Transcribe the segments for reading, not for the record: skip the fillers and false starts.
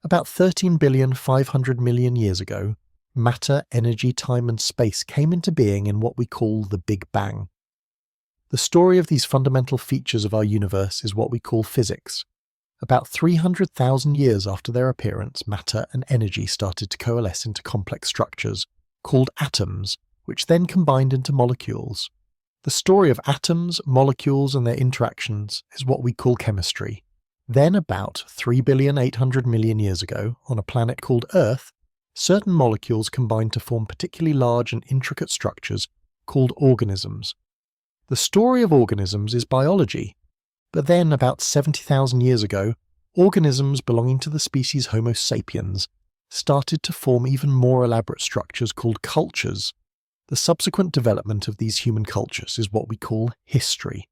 About 13,500,000,000 years ago, matter, energy, time and space came into being in what we call the Big Bang. The story of these fundamental features of our universe is what we call physics. About 300,000 years after their appearance, matter and energy started to coalesce into complex structures, called atoms, which then combined into molecules. The story of atoms, molecules and their interactions is what we call chemistry. Then about 3,800,000,000 years ago, on a planet called Earth, certain molecules combined to form particularly large and intricate structures called organisms. The story of organisms is biology, but then about 70,000 years ago, organisms belonging to the species Homo sapiens started to form even more elaborate structures called cultures. The subsequent development of these human cultures is what we call history.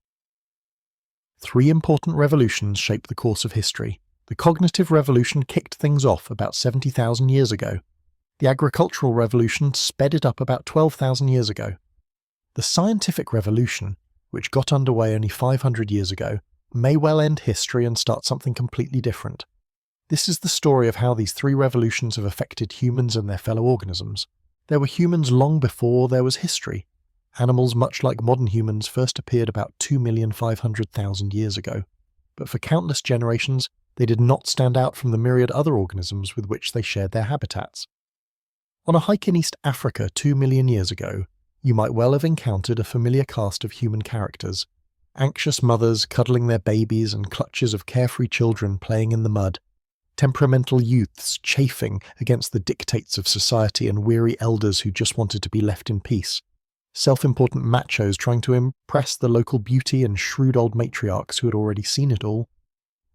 3 important revolutions shaped the course of history. The cognitive revolution kicked things off about 70,000 years ago. The agricultural revolution sped it up about 12,000 years ago. The scientific revolution, which got underway only 500 years ago, may well end history and start something completely different. This is the story of how these 3 revolutions have affected humans and their fellow organisms. There were humans long before there was history. Animals much like modern humans first appeared about 2,500,000 years ago, but for countless generations they did not stand out from the myriad other organisms with which they shared their habitats. On a hike in East Africa 2 million years ago, you might well have encountered a familiar cast of human characters. Anxious mothers cuddling their babies and clutches of carefree children playing in the mud. Temperamental youths chafing against the dictates of society and weary elders who just wanted to be left in peace. Self-important machos trying to impress the local beauty and shrewd old matriarchs who had already seen it all.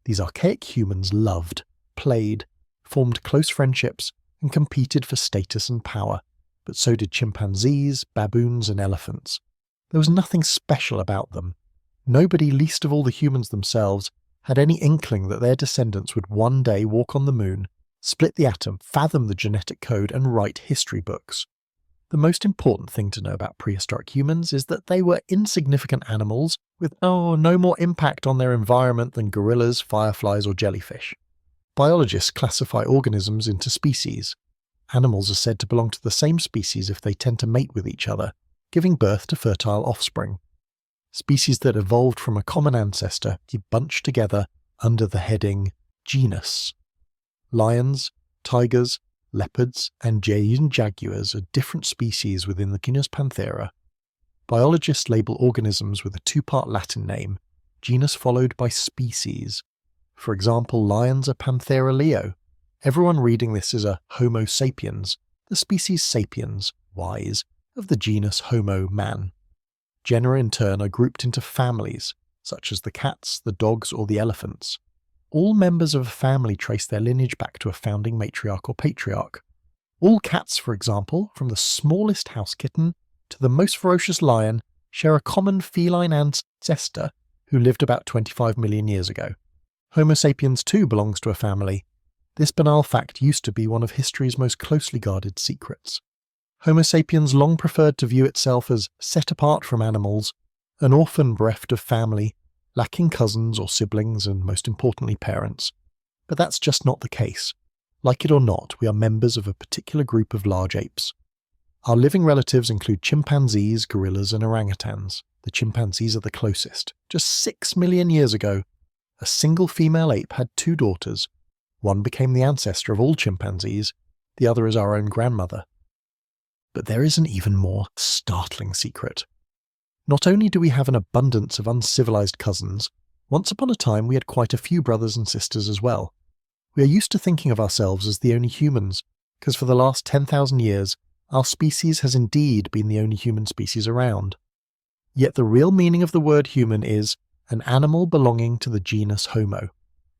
These archaic humans loved, played, formed close friendships, and competed for status and power. But so did chimpanzees, baboons, and elephants. There was nothing special about them. Nobody, least of all the humans themselves, had any inkling that their descendants would one day walk on the moon, split the atom, fathom the genetic code, and write history books. The most important thing to know about prehistoric humans is that they were insignificant animals with no more impact on their environment than gorillas, fireflies, or jellyfish. Biologists classify organisms into species. Animals are said to belong to the same species if they tend to mate with each other, giving birth to fertile offspring. Species that evolved from a common ancestor are bunched together under the heading genus. Lions, tigers, leopards, and jaguars are different species within the genus Panthera. Biologists label organisms with a 2-part Latin name, genus followed by species. For example, lions are Panthera leo. Everyone reading this is a Homo sapiens, the species sapiens, wise, of the genus Homo man. Genera in turn are grouped into families, such as the cats, the dogs, or the elephants. All members of a family trace their lineage back to a founding matriarch or patriarch. All cats, for example, from the smallest house kitten to the most ferocious lion, share a common feline ancestor who lived about 25 million years ago. Homo sapiens too belongs to a family. This banal fact used to be one of history's most closely guarded secrets. Homo sapiens long preferred to view itself as set apart from animals, an orphan bereft of family, lacking cousins or siblings and, most importantly, parents. But that's just not the case. Like it or not, we are members of a particular group of large apes. Our living relatives include chimpanzees, gorillas, and orangutans. The chimpanzees are the closest. Just 6 million years ago, a single female ape had 2 daughters. One became the ancestor of all chimpanzees, the other is our own grandmother. But there is an even more startling secret. Not only do we have an abundance of uncivilized cousins, once upon a time we had quite a few brothers and sisters as well. We are used to thinking of ourselves as the only humans, because for the last 10,000 years, our species has indeed been the only human species around. Yet the real meaning of the word human is an animal belonging to the genus Homo,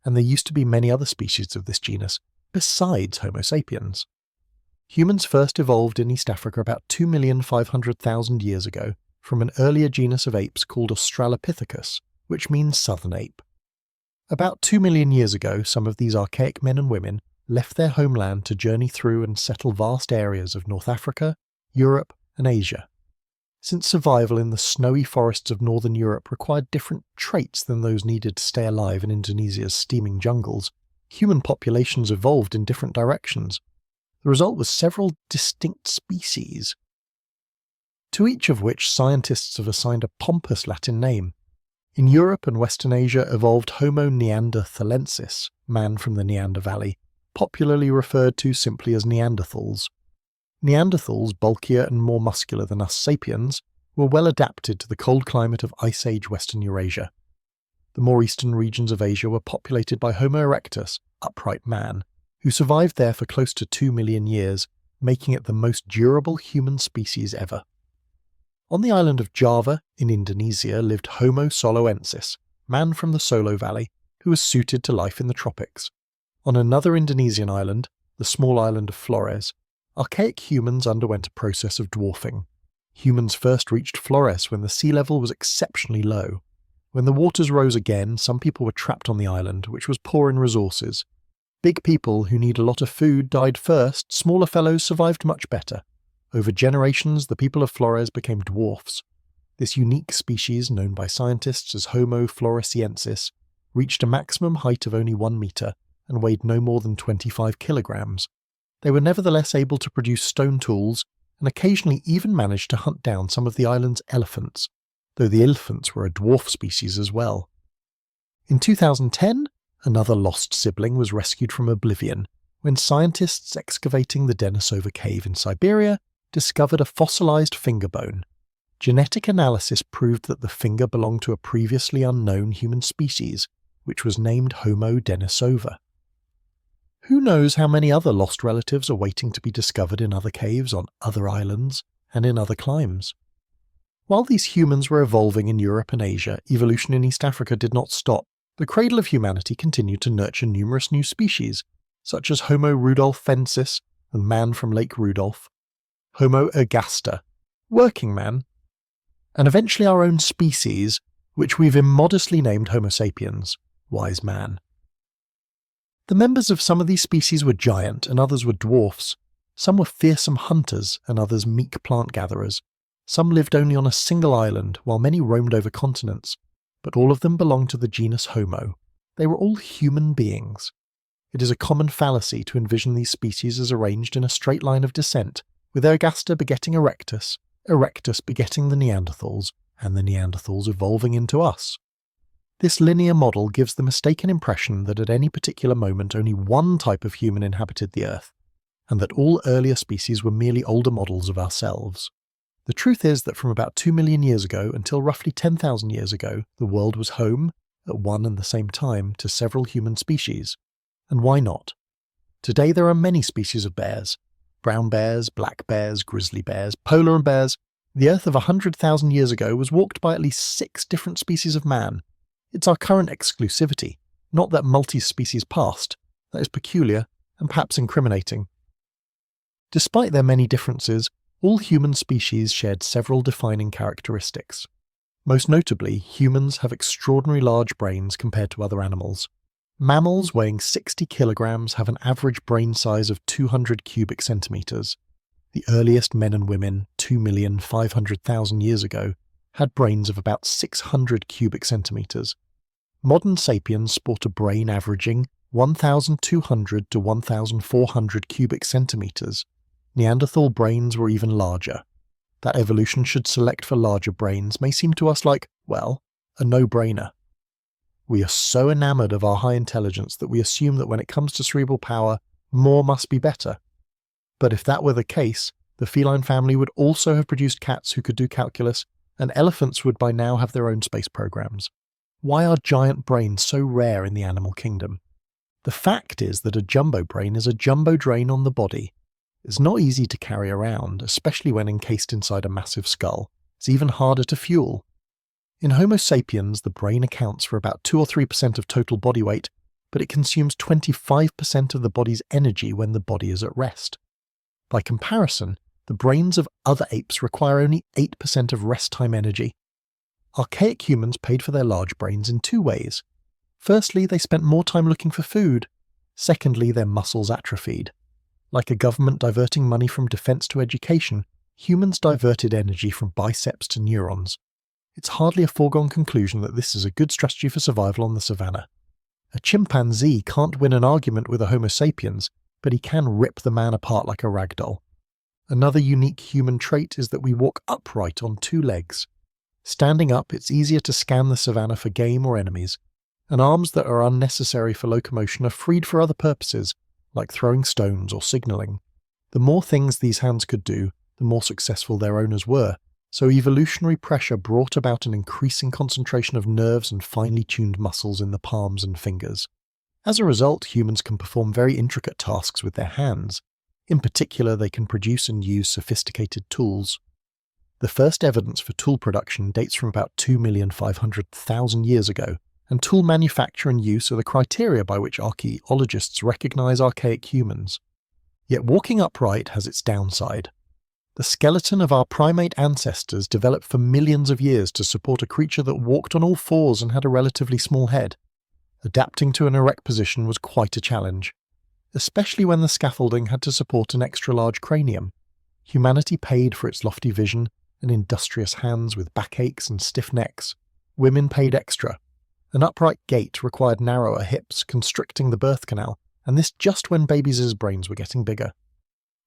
and there used to be many other species of this genus, besides Homo sapiens. Humans first evolved in East Africa about 2,500,000 years ago from an earlier genus of apes called Australopithecus, which means southern ape. About 2 million years ago, some of these archaic men and women left their homeland to journey through and settle vast areas of North Africa, Europe, and Asia. Since survival in the snowy forests of northern Europe required different traits than those needed to stay alive in Indonesia's steaming jungles, human populations evolved in different directions. The result was several distinct species, to each of which scientists have assigned a pompous Latin name. In Europe and Western Asia evolved Homo neanderthalensis, man from the Neander Valley, popularly referred to simply as Neanderthals. Neanderthals, bulkier and more muscular than us sapiens, were well adapted to the cold climate of Ice Age Western Eurasia. The more eastern regions of Asia were populated by Homo erectus, upright man, who survived there for close to 2 million years, making it the most durable human species ever. On the island of Java, in Indonesia, lived Homo soloensis, man from the Solo Valley, who was suited to life in the tropics. On another Indonesian island, the small island of Flores, archaic humans underwent a process of dwarfing. Humans first reached Flores when the sea level was exceptionally low. When the waters rose again, some people were trapped on the island, which was poor in resources. Big people who need a lot of food died first, smaller fellows survived much better. Over generations, the people of Flores became dwarfs. This unique species, known by scientists as Homo floresiensis, reached a maximum height of only 1 meter and weighed no more than 25 kilograms. They were nevertheless able to produce stone tools and occasionally even managed to hunt down some of the island's elephants, though the elephants were a dwarf species as well. In 2010, another lost sibling was rescued from oblivion when scientists excavating the Denisova cave in Siberia discovered a fossilized finger bone. Genetic analysis proved that the finger belonged to a previously unknown human species, which was named Homo denisova. Who knows how many other lost relatives are waiting to be discovered in other caves on other islands and in other climes? While these humans were evolving in Europe and Asia, evolution in East Africa did not stop. The cradle of humanity continued to nurture numerous new species, such as Homo rudolfensis, the man from Lake Rudolph, Homo ergaster, working man, and eventually our own species, which we've immodestly named Homo sapiens, wise man. The members of some of these species were giant and others were dwarfs. Some were fearsome hunters and others meek plant gatherers. Some lived only on a single island, while many roamed over continents, but all of them belonged to the genus Homo. They were all human beings. It is a common fallacy to envision these species as arranged in a straight line of descent, with Ergaster begetting Erectus, Erectus begetting the Neanderthals, and the Neanderthals evolving into us. This linear model gives the mistaken impression that at any particular moment only one type of human inhabited the Earth, and that all earlier species were merely older models of ourselves. The truth is that from about 2 million years ago until roughly 10,000 years ago, the world was home, at one and the same time, to several human species. And why not? Today there are many species of bears. Brown bears, black bears, grizzly bears, polar bears. The Earth of 100,000 years ago was walked by at least 6 different species of man. It's our current exclusivity, not that multi-species past, that is peculiar and perhaps incriminating. Despite their many differences, all human species shared several defining characteristics. Most notably, humans have extraordinarily large brains compared to other animals. Mammals weighing 60 kilograms have an average brain size of 200 cubic centimeters. The earliest men and women, 2,500,000 years ago, had brains of about 600 cubic centimeters. Modern sapiens sport a brain averaging 1,200 to 1,400 cubic centimeters. Neanderthal brains were even larger. That evolution should select for larger brains may seem to us like, well, a no-brainer. We are so enamored of our high intelligence that we assume that when it comes to cerebral power, more must be better. But if that were the case, the feline family would also have produced cats who could do calculus, and elephants would by now have their own space programs. Why are giant brains so rare in the animal kingdom? The fact is that a jumbo brain is a jumbo drain on the body. It's not easy to carry around, especially when encased inside a massive skull. It's even harder to fuel. In Homo sapiens, the brain accounts for about 2 or 3% of total body weight, but it consumes 25% of the body's energy when the body is at rest. By comparison, the brains of other apes require only 8% of rest time energy. Archaic humans paid for their large brains in 2 ways. Firstly, they spent more time looking for food. Secondly, their muscles atrophied. Like a government diverting money from defense to education, humans diverted energy from biceps to neurons. It's hardly a foregone conclusion that this is a good strategy for survival on the savannah. A chimpanzee can't win an argument with a Homo sapiens, but he can rip the man apart like a rag doll. Another unique human trait is that we walk upright on two legs. Standing up, it's easier to scan the savannah for game or enemies, and arms that are unnecessary for locomotion are freed for other purposes, like throwing stones or signalling. The more things these hands could do, the more successful their owners were, so evolutionary pressure brought about an increasing concentration of nerves and finely tuned muscles in the palms and fingers. As a result, humans can perform very intricate tasks with their hands. In particular, they can produce and use sophisticated tools. The first evidence for tool production dates from about 2,500,000 years ago, and tool manufacture and use are the criteria by which archaeologists recognize archaic humans. Yet walking upright has its downside. The skeleton of our primate ancestors developed for millions of years to support a creature that walked on all fours and had a relatively small head. Adapting to an erect position was quite a challenge, especially when the scaffolding had to support an extra-large cranium. Humanity paid for its lofty vision and industrious hands with backaches and stiff necks. Women paid extra. An upright gait required narrower hips, constricting the birth canal, and this just when babies' brains were getting bigger.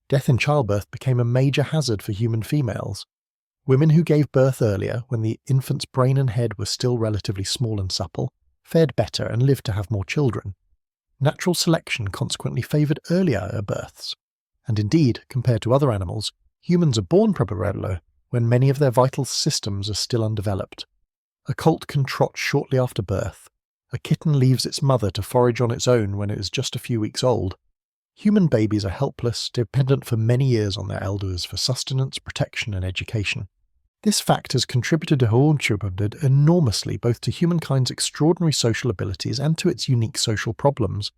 Death in childbirth became a major hazard for human females. Women who gave birth earlier, when the infant's brain and head were still relatively small and supple, fared better and lived to have more children. Natural selection consequently favoured earlier births, and indeed, compared to other animals, humans are born probably when many of their vital systems are still undeveloped. A colt can trot shortly after birth. A kitten leaves its mother to forage on its own when it is just a few weeks old. Human babies are helpless, dependent for many years on their elders for sustenance, protection and education. This fact has contributed enormously both to humankind's extraordinary social abilities and to its unique social problems.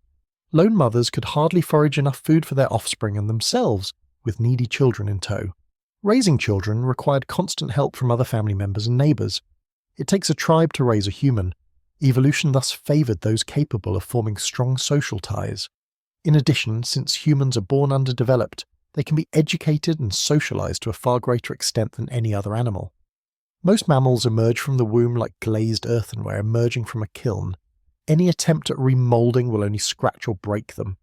Lone mothers could hardly forage enough food for their offspring and themselves, with needy children in tow. Raising children required constant help from other family members and neighbours. It takes a tribe to raise a human. Evolution thus favoured those capable of forming strong social ties. In addition, since humans are born underdeveloped, they can be educated and socialised to a far greater extent than any other animal. Most mammals emerge from the womb like glazed earthenware emerging from a kiln. Any attempt at remoulding will only scratch or break them.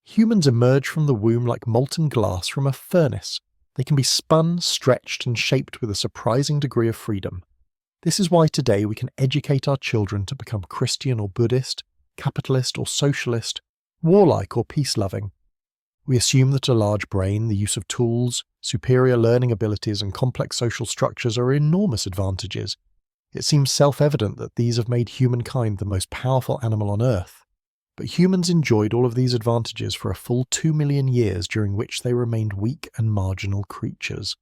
Humans emerge from the womb like molten glass from a furnace. They can be spun, stretched and shaped with a surprising degree of freedom. This is why today we can educate our children to become Christian or Buddhist, capitalist or socialist, warlike or peace-loving. We assume that a large brain, the use of tools, superior learning abilities and complex social structures are enormous advantages. It seems self-evident that these have made humankind the most powerful animal on Earth. But humans enjoyed all of these advantages for a full 2 million years during which they remained weak and marginal creatures.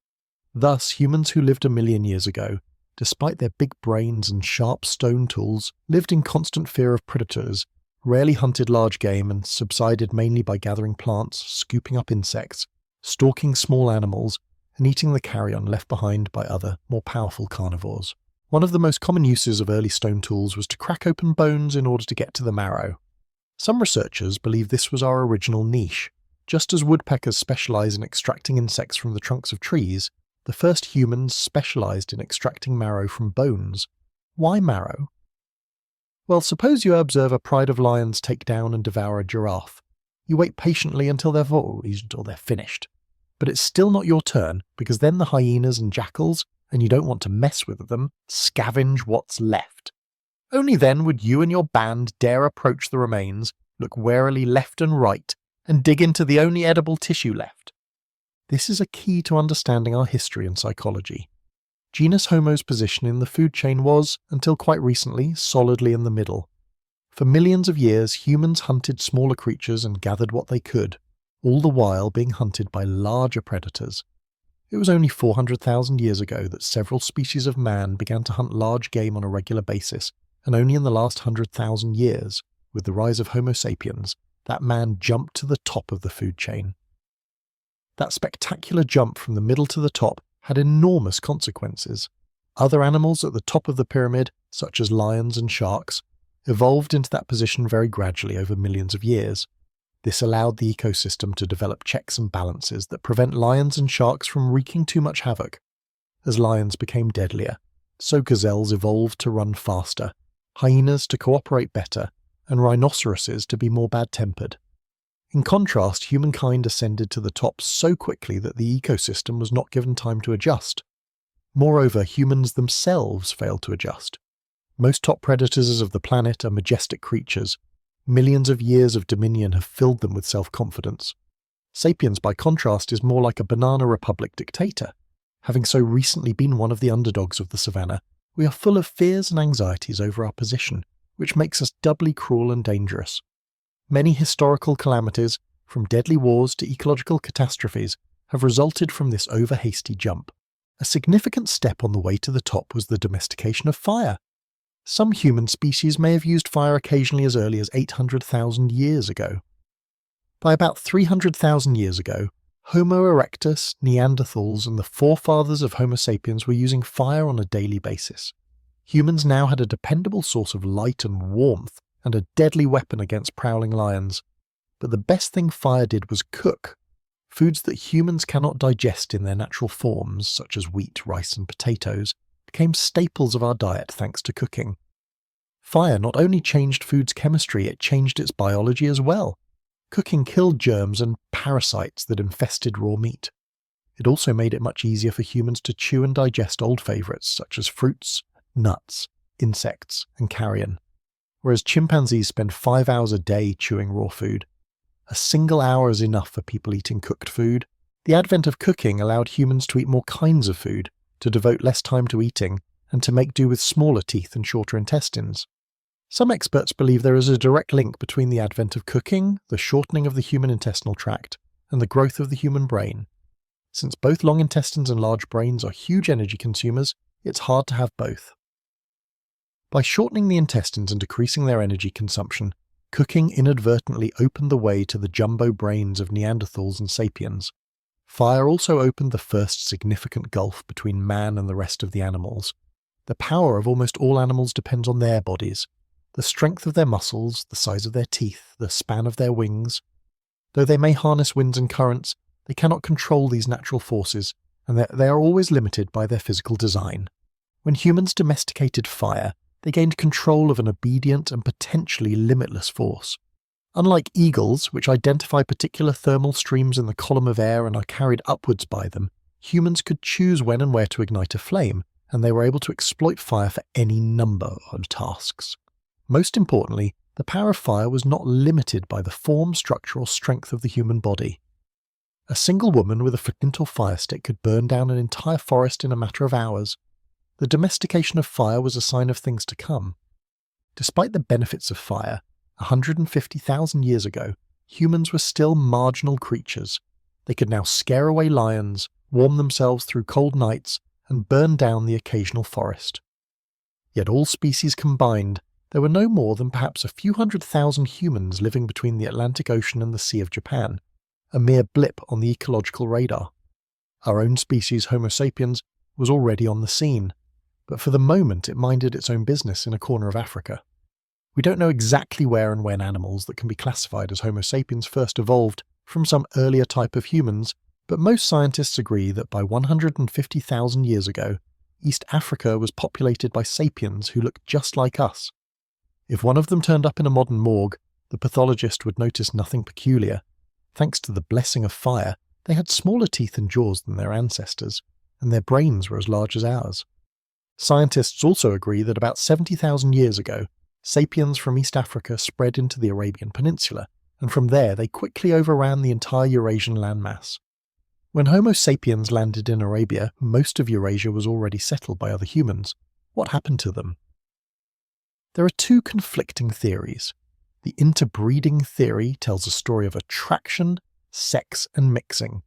Thus, humans who lived 1 million years ago, despite their big brains and sharp stone tools, lived in constant fear of predators, rarely hunted large game and subsided mainly by gathering plants, scooping up insects, stalking small animals, and eating the carrion left behind by other, more powerful carnivores. One of the most common uses of early stone tools was to crack open bones in order to get to the marrow. Some researchers believe this was our original niche. Just as woodpeckers specialize in extracting insects from the trunks of trees, the first humans specialized in extracting marrow from bones. Why marrow? Well, suppose you observe a pride of lions take down and devour a giraffe. You wait patiently until they're finished. But it's still not your turn, because then the hyenas and jackals, and you don't want to mess with them, scavenge what's left. Only then would you and your band dare approach the remains, look warily left and right, and dig into the only edible tissue left. This is a key to understanding our history and psychology. Genus Homo's position in the food chain was, until quite recently, solidly in the middle. For millions of years, humans hunted smaller creatures and gathered what they could, all the while being hunted by larger predators. It was only 400,000 years ago that several species of man began to hunt large game on a regular basis, and only in the last 100,000 years, with the rise of Homo sapiens, that man jumped to the top of the food chain. That spectacular jump from the middle to the top had enormous consequences. Other animals at the top of the pyramid, such as lions and sharks, evolved into that position very gradually over millions of years. This allowed the ecosystem to develop checks and balances that prevent lions and sharks from wreaking too much havoc. As lions became deadlier, so gazelles evolved to run faster, hyenas to cooperate better, and rhinoceroses to be more bad-tempered. In contrast, humankind ascended to the top so quickly that the ecosystem was not given time to adjust. Moreover, humans themselves failed to adjust. Most top predators of the planet are majestic creatures. Millions of years of dominion have filled them with self-confidence. Sapiens, by contrast, is more like a banana republic dictator. Having so recently been one of the underdogs of the savannah, we are full of fears and anxieties over our position, which makes us doubly cruel and dangerous. Many historical calamities, from deadly wars to ecological catastrophes, have resulted from this over-hasty jump. A significant step on the way to the top was the domestication of fire. Some human species may have used fire occasionally as early as 800,000 years ago. By about 300,000 years ago, Homo erectus, Neanderthals, and the forefathers of Homo sapiens were using fire on a daily basis. Humans now had a dependable source of light and warmth, and a deadly weapon against prowling lions. But the best thing fire did was cook. Foods that humans cannot digest in their natural forms, such as wheat, rice, and potatoes, became staples of our diet thanks to cooking. Fire not only changed food's chemistry, it changed its biology as well. Cooking killed germs and parasites that infested raw meat. It also made it much easier for humans to chew and digest old favourites such as fruits, nuts, insects, and carrion. Whereas chimpanzees spend 5 hours a day chewing raw food. A single hour is enough for people eating cooked food. The advent of cooking allowed humans to eat more kinds of food, to devote less time to eating, and to make do with smaller teeth and shorter intestines. Some experts believe there is a direct link between the advent of cooking, the shortening of the human intestinal tract, and the growth of the human brain. Since both long intestines and large brains are huge energy consumers, it's hard to have both. By shortening the intestines and decreasing their energy consumption, cooking inadvertently opened the way to the jumbo brains of Neanderthals and Sapiens. Fire also opened the first significant gulf between man and the rest of the animals. The power of almost all animals depends on their bodies. The strength of their muscles, the size of their teeth, the span of their wings. Though they may harness winds and currents, they cannot control these natural forces, and they are always limited by their physical design. When humans domesticated fire, they gained control of an obedient and potentially limitless force. Unlike eagles, which identify particular thermal streams in the column of air and are carried upwards by them, humans could choose when and where to ignite a flame, and they were able to exploit fire for any number of tasks. Most importantly, the power of fire was not limited by the form, structure, or strength of the human body. A single woman with a flint or fire stick could burn down an entire forest in a matter of hours. The domestication of fire was a sign of things to come. Despite the benefits of fire, 150,000 years ago, humans were still marginal creatures. They could now scare away lions, warm themselves through cold nights, and burn down the occasional forest. Yet all species combined, there were no more than perhaps a few 100,000 humans living between the Atlantic Ocean and the Sea of Japan, a mere blip on the ecological radar. Our own species, Homo sapiens, was already on the scene, but for the moment it minded its own business in a corner of Africa. We don't know exactly where and when animals that can be classified as Homo sapiens first evolved from some earlier type of humans, but most scientists agree that by 150,000 years ago, East Africa was populated by sapiens who looked just like us. If one of them turned up in a modern morgue, the pathologist would notice nothing peculiar. Thanks to the blessing of fire, they had smaller teeth and jaws than their ancestors, and their brains were as large as ours. Scientists also agree that about 70,000 years ago, sapiens from East Africa spread into the Arabian Peninsula, and from there they quickly overran the entire Eurasian landmass. When Homo sapiens landed in Arabia, most of Eurasia was already settled by other humans. What happened to them? There are two conflicting theories. The interbreeding theory tells a story of attraction, sex, and mixing.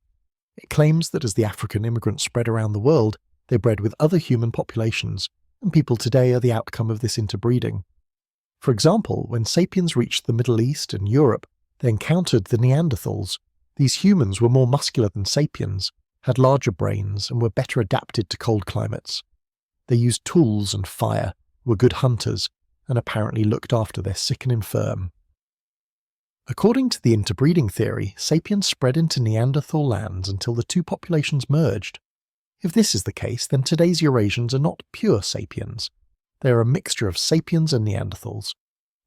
It claims that as the African immigrants spread around the world, they bred with other human populations, and people today are the outcome of this interbreeding. For example, when sapiens reached the Middle East and Europe, they encountered the Neanderthals. These humans were more muscular than sapiens, had larger brains, and were better adapted to cold climates. They used tools and fire, were good hunters, and apparently looked after their sick and infirm. According to the interbreeding theory, sapiens spread into Neanderthal lands until the two populations merged. If this is the case, then today's Eurasians are not pure sapiens. They are a mixture of sapiens and Neanderthals.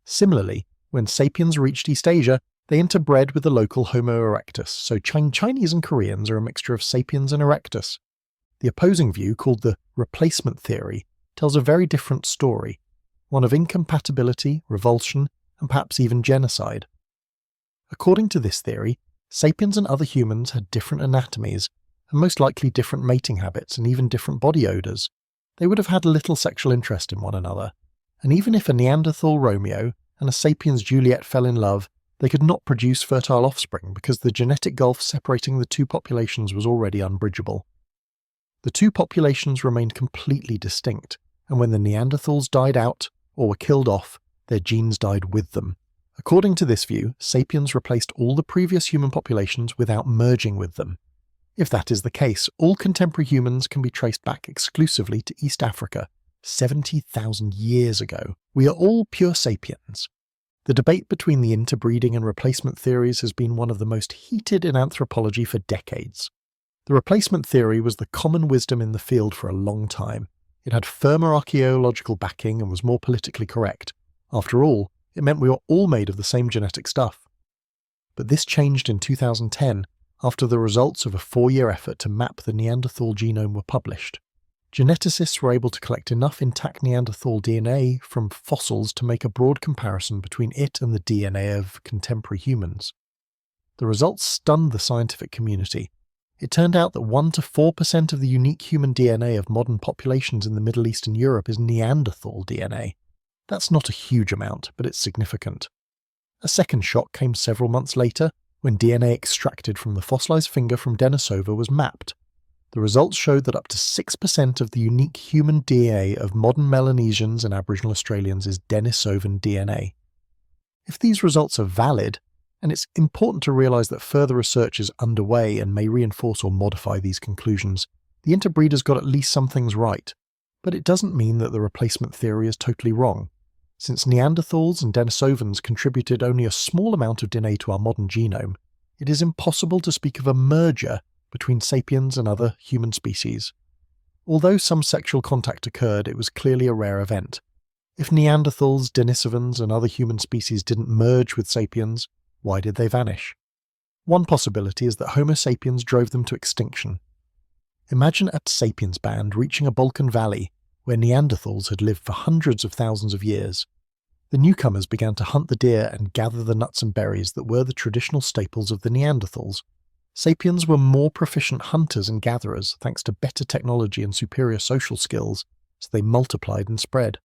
Similarly, When sapiens reached East Asia, they interbred with the local Homo erectus, so Chinese and Koreans are a mixture of sapiens and erectus. The opposing view, called the replacement theory, tells a very different story, one of incompatibility, revulsion, and perhaps even genocide. According to this theory, sapiens and other humans had different anatomies, and most likely different mating habits and even different body odours. They would have had little sexual interest in one another, and even if a Neanderthal Romeo and a sapiens Juliet fell in love, they could not produce fertile offspring because the genetic gulf separating the two populations was already unbridgeable. The two populations remained completely distinct, and when the Neanderthals died out, or were killed off, their genes died with them. According to this view, sapiens replaced all the previous human populations without merging with them. If that is the case, all contemporary humans can be traced back exclusively to East Africa, 70,000 years ago. We are all pure sapiens. The debate between the interbreeding and replacement theories has been one of the most heated in anthropology for decades. The replacement theory was the common wisdom in the field for a long time. It had firmer archaeological backing and was more politically correct. After all, it meant we were all made of the same genetic stuff. But this changed in 2010 after the results of a 4-year effort to map the Neanderthal genome were published. Geneticists were able to collect enough intact Neanderthal DNA from fossils to make a broad comparison between it and the DNA of contemporary humans. The results stunned the scientific community. It turned out that 1 to 4% of the unique human DNA of modern populations in the Middle East and Europe is Neanderthal DNA. That's not a huge amount, but it's significant. A second shock came several months later when DNA extracted from the fossilized finger from Denisova was mapped. The results showed that up to 6% of the unique human DNA of modern Melanesians and Aboriginal Australians is Denisovan DNA. If these results are valid, and it's important to realise that further research is underway and may reinforce or modify these conclusions, the interbreeders got at least some things right. But it doesn't mean that the replacement theory is totally wrong. Since Neanderthals and Denisovans contributed only a small amount of DNA to our modern genome, it is impossible to speak of a merger between sapiens and other human species. Although some sexual contact occurred, it was clearly a rare event. If Neanderthals, Denisovans, and other human species didn't merge with sapiens, why did they vanish? One possibility is that Homo sapiens drove them to extinction. Imagine a sapiens band reaching a Balkan valley where Neanderthals had lived for hundreds of thousands of years. The newcomers began to hunt the deer and gather the nuts and berries that were the traditional staples of the Neanderthals. Sapiens were more proficient hunters and gatherers thanks to better technology and superior social skills, so they multiplied and spread.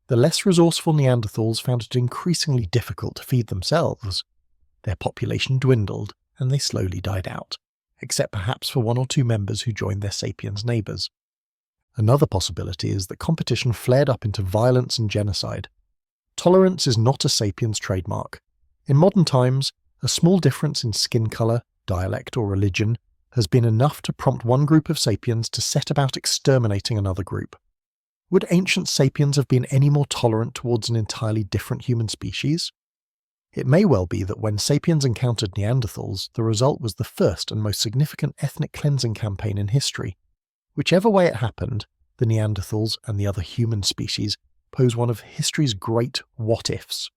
The less resourceful Neanderthals found it increasingly difficult to feed themselves. Their population dwindled, and they slowly died out, except perhaps for 1 or 2 members who joined their sapiens neighbours. Another possibility is that competition flared up into violence and genocide. Tolerance is not a sapiens trademark. In modern times, a small difference in skin colour, dialect or religion has been enough to prompt one group of sapiens to set about exterminating another group. Would ancient sapiens have been any more tolerant towards an entirely different human species? It may well be that when sapiens encountered Neanderthals, the result was the first and most significant ethnic cleansing campaign in history. Whichever way it happened, the Neanderthals and the other human species pose one of history's great what-ifs.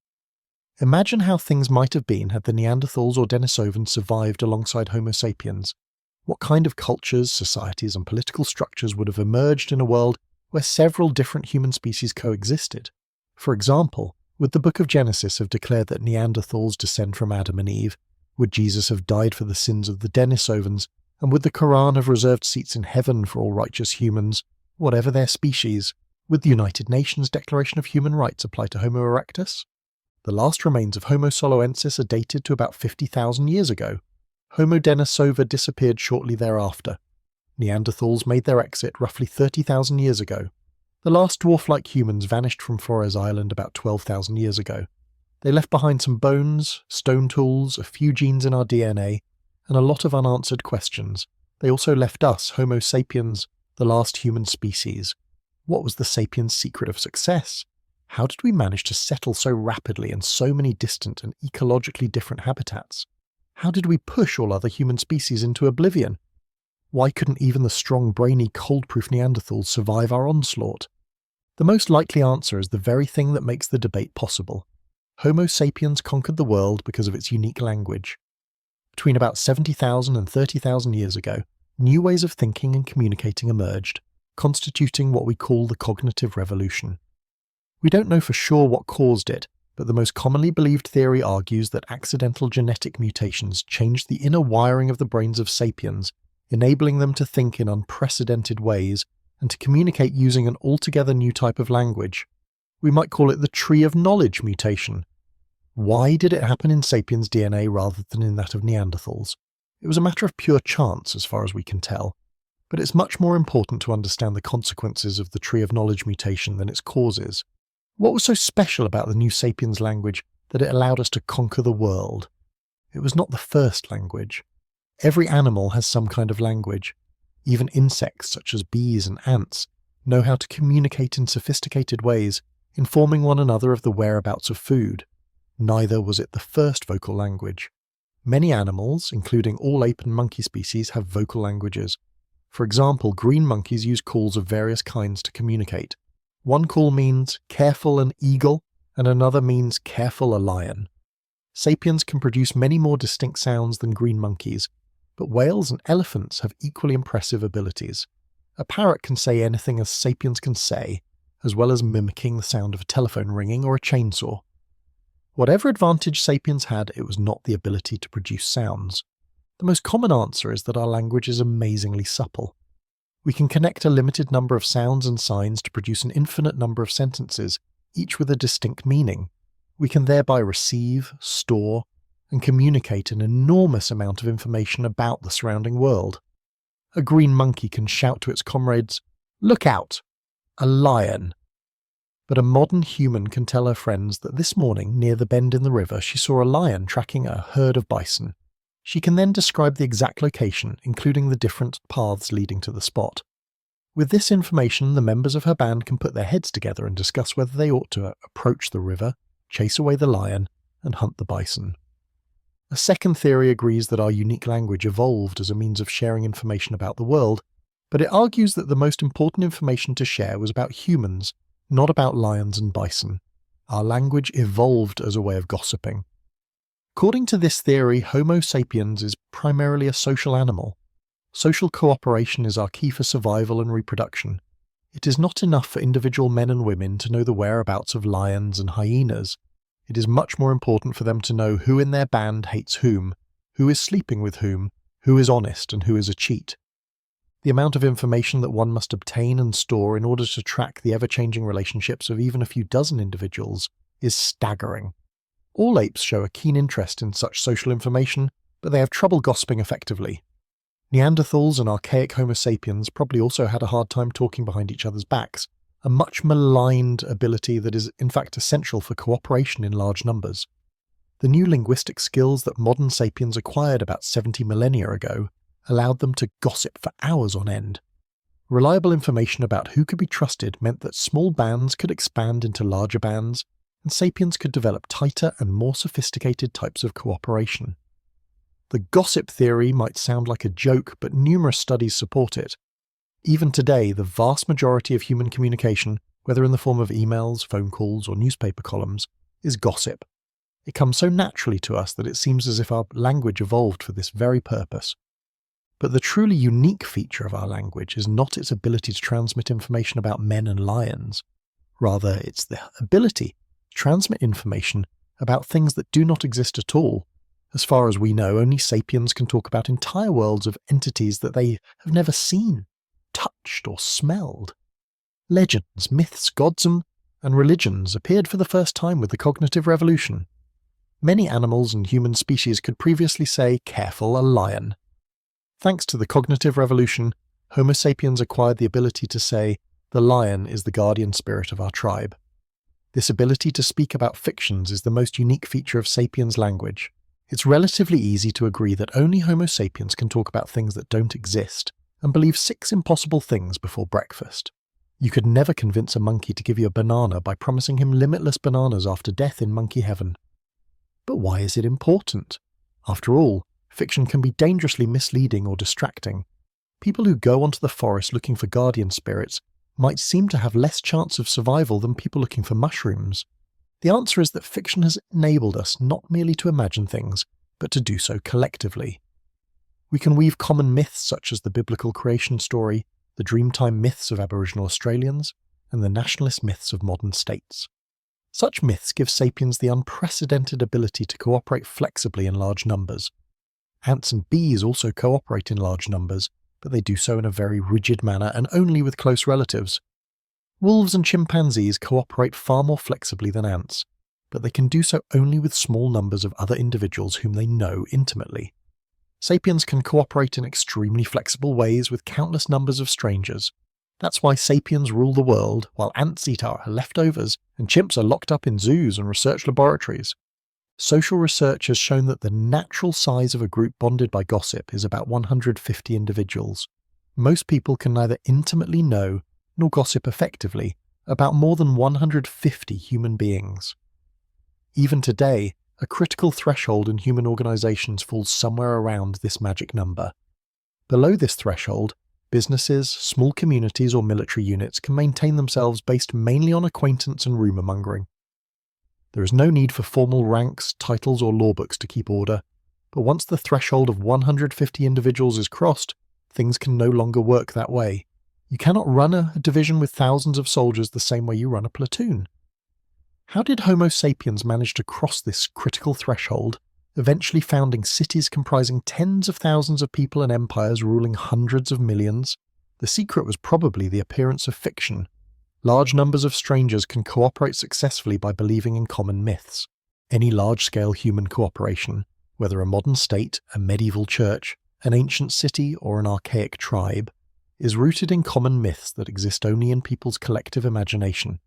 Imagine how things might have been had the Neanderthals or Denisovans survived alongside Homo sapiens. What kind of cultures, societies, and political structures would have emerged in a world where several different human species coexisted? For example, would the Book of Genesis have declared that Neanderthals descend from Adam and Eve? Would Jesus have died for the sins of the Denisovans? And would the Quran have reserved seats in heaven for all righteous humans, whatever their species? Would the United Nations Declaration of Human Rights apply to Homo erectus? The last remains of Homo soloensis are dated to about 50,000 years ago. Homo denisova disappeared shortly thereafter. Neanderthals made their exit roughly 30,000 years ago. The last dwarf-like humans vanished from Flores Island about 12,000 years ago. They left behind some bones, stone tools, a few genes in our DNA, and a lot of unanswered questions. They also left us, Homo sapiens, the last human species. What was the sapiens' secret of success? How did we manage to settle so rapidly in so many distant and ecologically different habitats? How did we push all other human species into oblivion? Why couldn't even the strong, brainy, cold-proof Neanderthals survive our onslaught? The most likely answer is the very thing that makes the debate possible. Homo sapiens conquered the world because of its unique language. Between about 70,000 and 30,000 years ago, new ways of thinking and communicating emerged, constituting what we call the cognitive revolution. We don't know for sure what caused it, but the most commonly believed theory argues that accidental genetic mutations changed the inner wiring of the brains of sapiens, enabling them to think in unprecedented ways and to communicate using an altogether new type of language. We might call it the tree of knowledge mutation. Why did it happen in sapiens' DNA rather than in that of Neanderthals? It was a matter of pure chance as far as we can tell, but it's much more important to understand the consequences of the tree of knowledge mutation than its causes. What was so special about the new sapiens language that it allowed us to conquer the world? It was not the first language. Every animal has some kind of language. Even insects, such as bees and ants, know how to communicate in sophisticated ways, informing one another of the whereabouts of food. Neither was it the first vocal language. Many animals, including all ape and monkey species, have vocal languages. For example, green monkeys use calls of various kinds to communicate. One call means "careful an eagle," and another means "careful a lion." Sapiens can produce many more distinct sounds than green monkeys, but whales and elephants have equally impressive abilities. A parrot can say anything as sapiens can say, as well as mimicking the sound of a telephone ringing or a chainsaw. Whatever advantage sapiens had, it was not the ability to produce sounds. The most common answer is that our language is amazingly supple. We can connect a limited number of sounds and signs to produce an infinite number of sentences, each with a distinct meaning. We can thereby receive, store, and communicate an enormous amount of information about the surrounding world. A green monkey can shout to its comrades, "Look out! A lion!" But a modern human can tell her friends that this morning, near the bend in the river, she saw a lion tracking a herd of bison. She can then describe the exact location, including the different paths leading to the spot. With this information, the members of her band can put their heads together and discuss whether they ought to approach the river, chase away the lion, and hunt the bison. A second theory agrees that our unique language evolved as a means of sharing information about the world, but it argues that the most important information to share was about humans, not about lions and bison. Our language evolved as a way of gossiping. According to this theory, Homo sapiens is primarily a social animal. Social cooperation is our key for survival and reproduction. It is not enough for individual men and women to know the whereabouts of lions and hyenas. It is much more important for them to know who in their band hates whom, who is sleeping with whom, who is honest and who is a cheat. The amount of information that one must obtain and store in order to track the ever-changing relationships of even a few dozen individuals is staggering. All apes show a keen interest in such social information, but they have trouble gossiping effectively. Neanderthals and archaic Homo sapiens probably also had a hard time talking behind each other's backs, a much maligned ability that is in fact essential for cooperation in large numbers. The new linguistic skills that modern sapiens acquired about 70 millennia ago allowed them to gossip for hours on end. Reliable information about who could be trusted meant that small bands could expand into larger bands, and sapiens could develop tighter and more sophisticated types of cooperation. The gossip theory might sound like a joke, but numerous studies support it. Even today, the vast majority of human communication, whether in the form of emails, phone calls, or newspaper columns, is gossip. It comes so naturally to us that it seems as if our language evolved for this very purpose. But the truly unique feature of our language is not its ability to transmit information about men and lions. Rather, it's the ability to transmit information about things that do not exist at all. As far as we know, only sapiens can talk about entire worlds of entities that they have never seen, touched, or smelled. Legends, myths, gods, and religions appeared for the first time with the cognitive revolution. Many animals and human species could previously say, "Careful, a lion." Thanks to the cognitive revolution, Homo sapiens acquired the ability to say, "The lion is the guardian spirit of our tribe." This ability to speak about fictions is the most unique feature of sapiens language. It's relatively easy to agree that only Homo sapiens can talk about things that don't exist, and believe 6 impossible things before breakfast. You could never convince a monkey to give you a banana by promising him limitless bananas after death in monkey heaven. But why is it important? After all, fiction can be dangerously misleading or distracting. People who go onto the forest looking for guardian spirits might seem to have less chance of survival than people looking for mushrooms. The answer is that fiction has enabled us not merely to imagine things, but to do so collectively. We can weave common myths such as the biblical creation story, the Dreamtime myths of Aboriginal Australians, and the nationalist myths of modern states. Such myths give sapiens the unprecedented ability to cooperate flexibly in large numbers. Ants and bees also cooperate in large numbers, but they do so in a very rigid manner and only with close relatives. Wolves and chimpanzees cooperate far more flexibly than ants, but they can do so only with small numbers of other individuals whom they know intimately. Sapiens can cooperate in extremely flexible ways with countless numbers of strangers. That's why sapiens rule the world, while ants eat our leftovers and chimps are locked up in zoos and research laboratories. Social research has shown that the natural size of a group bonded by gossip is about 150 individuals. Most people can neither intimately know nor gossip effectively about more than 150 human beings. Even today, a critical threshold in human organizations falls somewhere around this magic number. Below this threshold, businesses, small communities or military units can maintain themselves based mainly on acquaintance and rumour-mongering. There is no need for formal ranks, titles or law books to keep order, but once the threshold of 150 individuals is crossed, things can no longer work that way. You cannot run a division with thousands of soldiers the same way you run a platoon. How did Homo sapiens manage to cross this critical threshold, eventually founding cities comprising tens of thousands of people and empires ruling hundreds of millions? The secret was probably the appearance of fiction. Large numbers of strangers can cooperate successfully by believing in common myths. Any large-scale human cooperation, whether a modern state, a medieval church, an ancient city, or an archaic tribe, is rooted in common myths that exist only in people's collective imagination.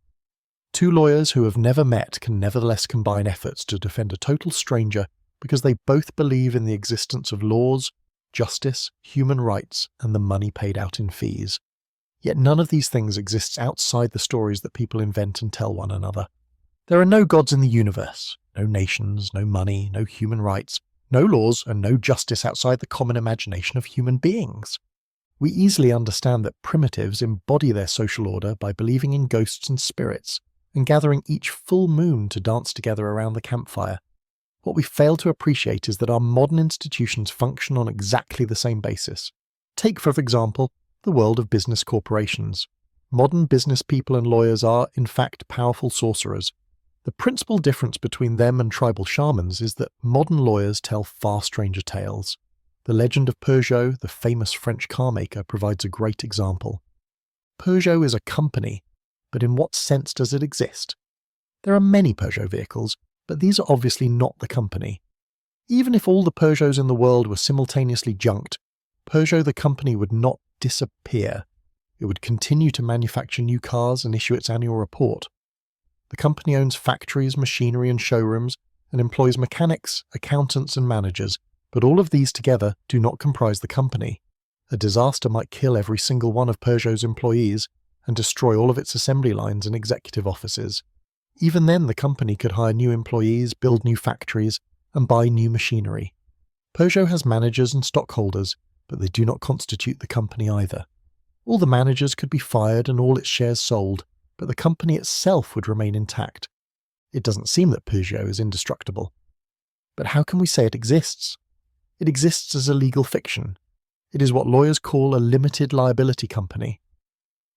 Two lawyers who have never met can nevertheless combine efforts to defend a total stranger because they both believe in the existence of laws, justice, human rights, and the money paid out in fees. Yet none of these things exists outside the stories that people invent and tell one another. There are no gods in the universe, no nations, no money, no human rights, no laws, and no justice outside the common imagination of human beings. We easily understand that primitives embody their social order by believing in ghosts and spirits, and gathering each full moon to dance together around the campfire. What we fail to appreciate is that our modern institutions function on exactly the same basis. Take, for example, the world of business corporations. Modern business people and lawyers are, in fact, powerful sorcerers. The principal difference between them and tribal shamans is that modern lawyers tell far stranger tales. The legend of Peugeot, the famous French car maker, provides a great example. Peugeot is a company, but in what sense does it exist? There are many Peugeot vehicles, but these are obviously not the company. Even if all the Peugeots in the world were simultaneously junked, Peugeot the company would not disappear. It would continue to manufacture new cars and issue its annual report. The company owns factories, machinery and showrooms, and employs mechanics, accountants and managers, but all of these together do not comprise the company. A disaster might kill every single one of Peugeot's employees and destroy all of its assembly lines and executive offices. Even then, the company could hire new employees, build new factories, and buy new machinery. Peugeot has managers and stockholders, but they do not constitute the company either. All the managers could be fired and all its shares sold, but the company itself would remain intact. It doesn't seem that Peugeot is indestructible. But how can we say it exists? It exists as a legal fiction. It is what lawyers call a limited liability company.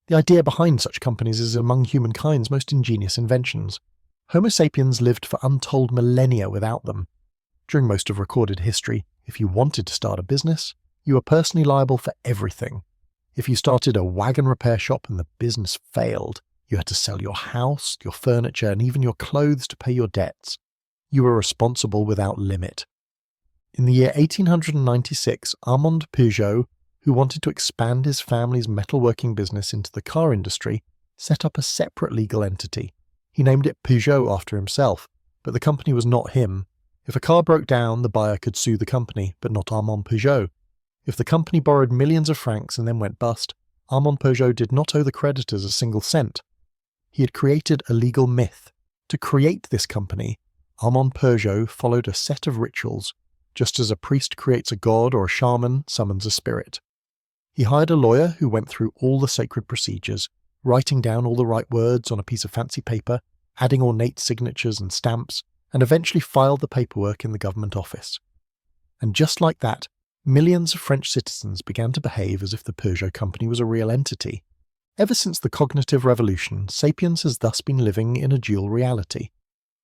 The idea behind such companies is among humankind's most ingenious inventions. Homo sapiens lived for untold millennia without them. During most of recorded history, if you wanted to start a business, you were personally liable for everything. If you started a wagon repair shop and the business failed, you had to sell your house, your furniture, and even your clothes to pay your debts. You were responsible without limit. In the year 1896, Armand Peugeot, who wanted to expand his family's metalworking business into the car industry, set up a separate legal entity. He named it Peugeot after himself, but the company was not him. If a car broke down, the buyer could sue the company, but not Armand Peugeot. If the company borrowed millions of francs and then went bust, Armand Peugeot did not owe the creditors a single cent. He had created a legal myth. To create this company, Armand Peugeot followed a set of rituals, just as a priest creates a god or a shaman summons a spirit. He hired a lawyer who went through all the sacred procedures, writing down all the right words on a piece of fancy paper adding ornate signatures and stamps, and eventually filed the paperwork in the government office. And just like that, millions of French citizens began to behave as if the Peugeot company was a real entity. Ever since the cognitive revolution, Sapiens has thus been living in a dual reality.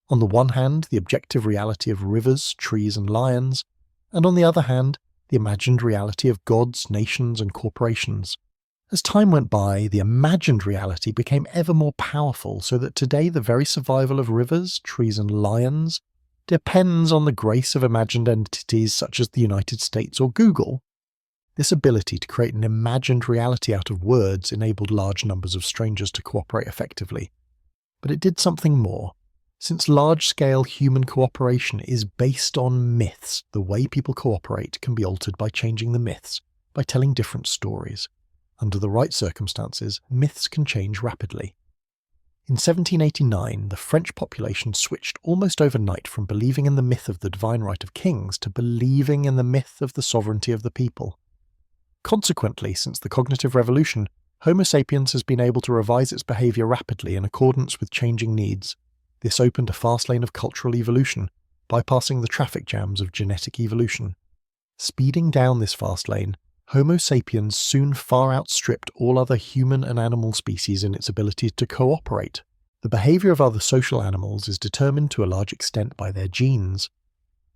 On the one hand, the objective reality of rivers, trees and lions, and on the other hand, the imagined reality of gods, nations and corporations. As time went by, the imagined reality became ever more powerful, so that today the very survival of rivers, trees and lions depends on the grace of imagined entities such as the United States or Google. This ability to create an imagined reality out of words enabled large numbers of strangers to cooperate effectively. But it did something more. Since large-scale human cooperation is based on myths, the way people cooperate can be altered by changing the myths, by telling different stories. Under the right circumstances, myths can change rapidly. In 1789, the French population switched almost overnight from believing in the myth of the divine right of kings to believing in the myth of the sovereignty of the people. Consequently, since the cognitive revolution, Homo sapiens has been able to revise its behaviour rapidly in accordance with changing needs. This opened a fast lane of cultural evolution, bypassing the traffic jams of genetic evolution. Speeding down this fast lane, Homo sapiens soon far outstripped all other human and animal species in its ability to cooperate. The behaviour of other social animals is determined to a large extent by their genes.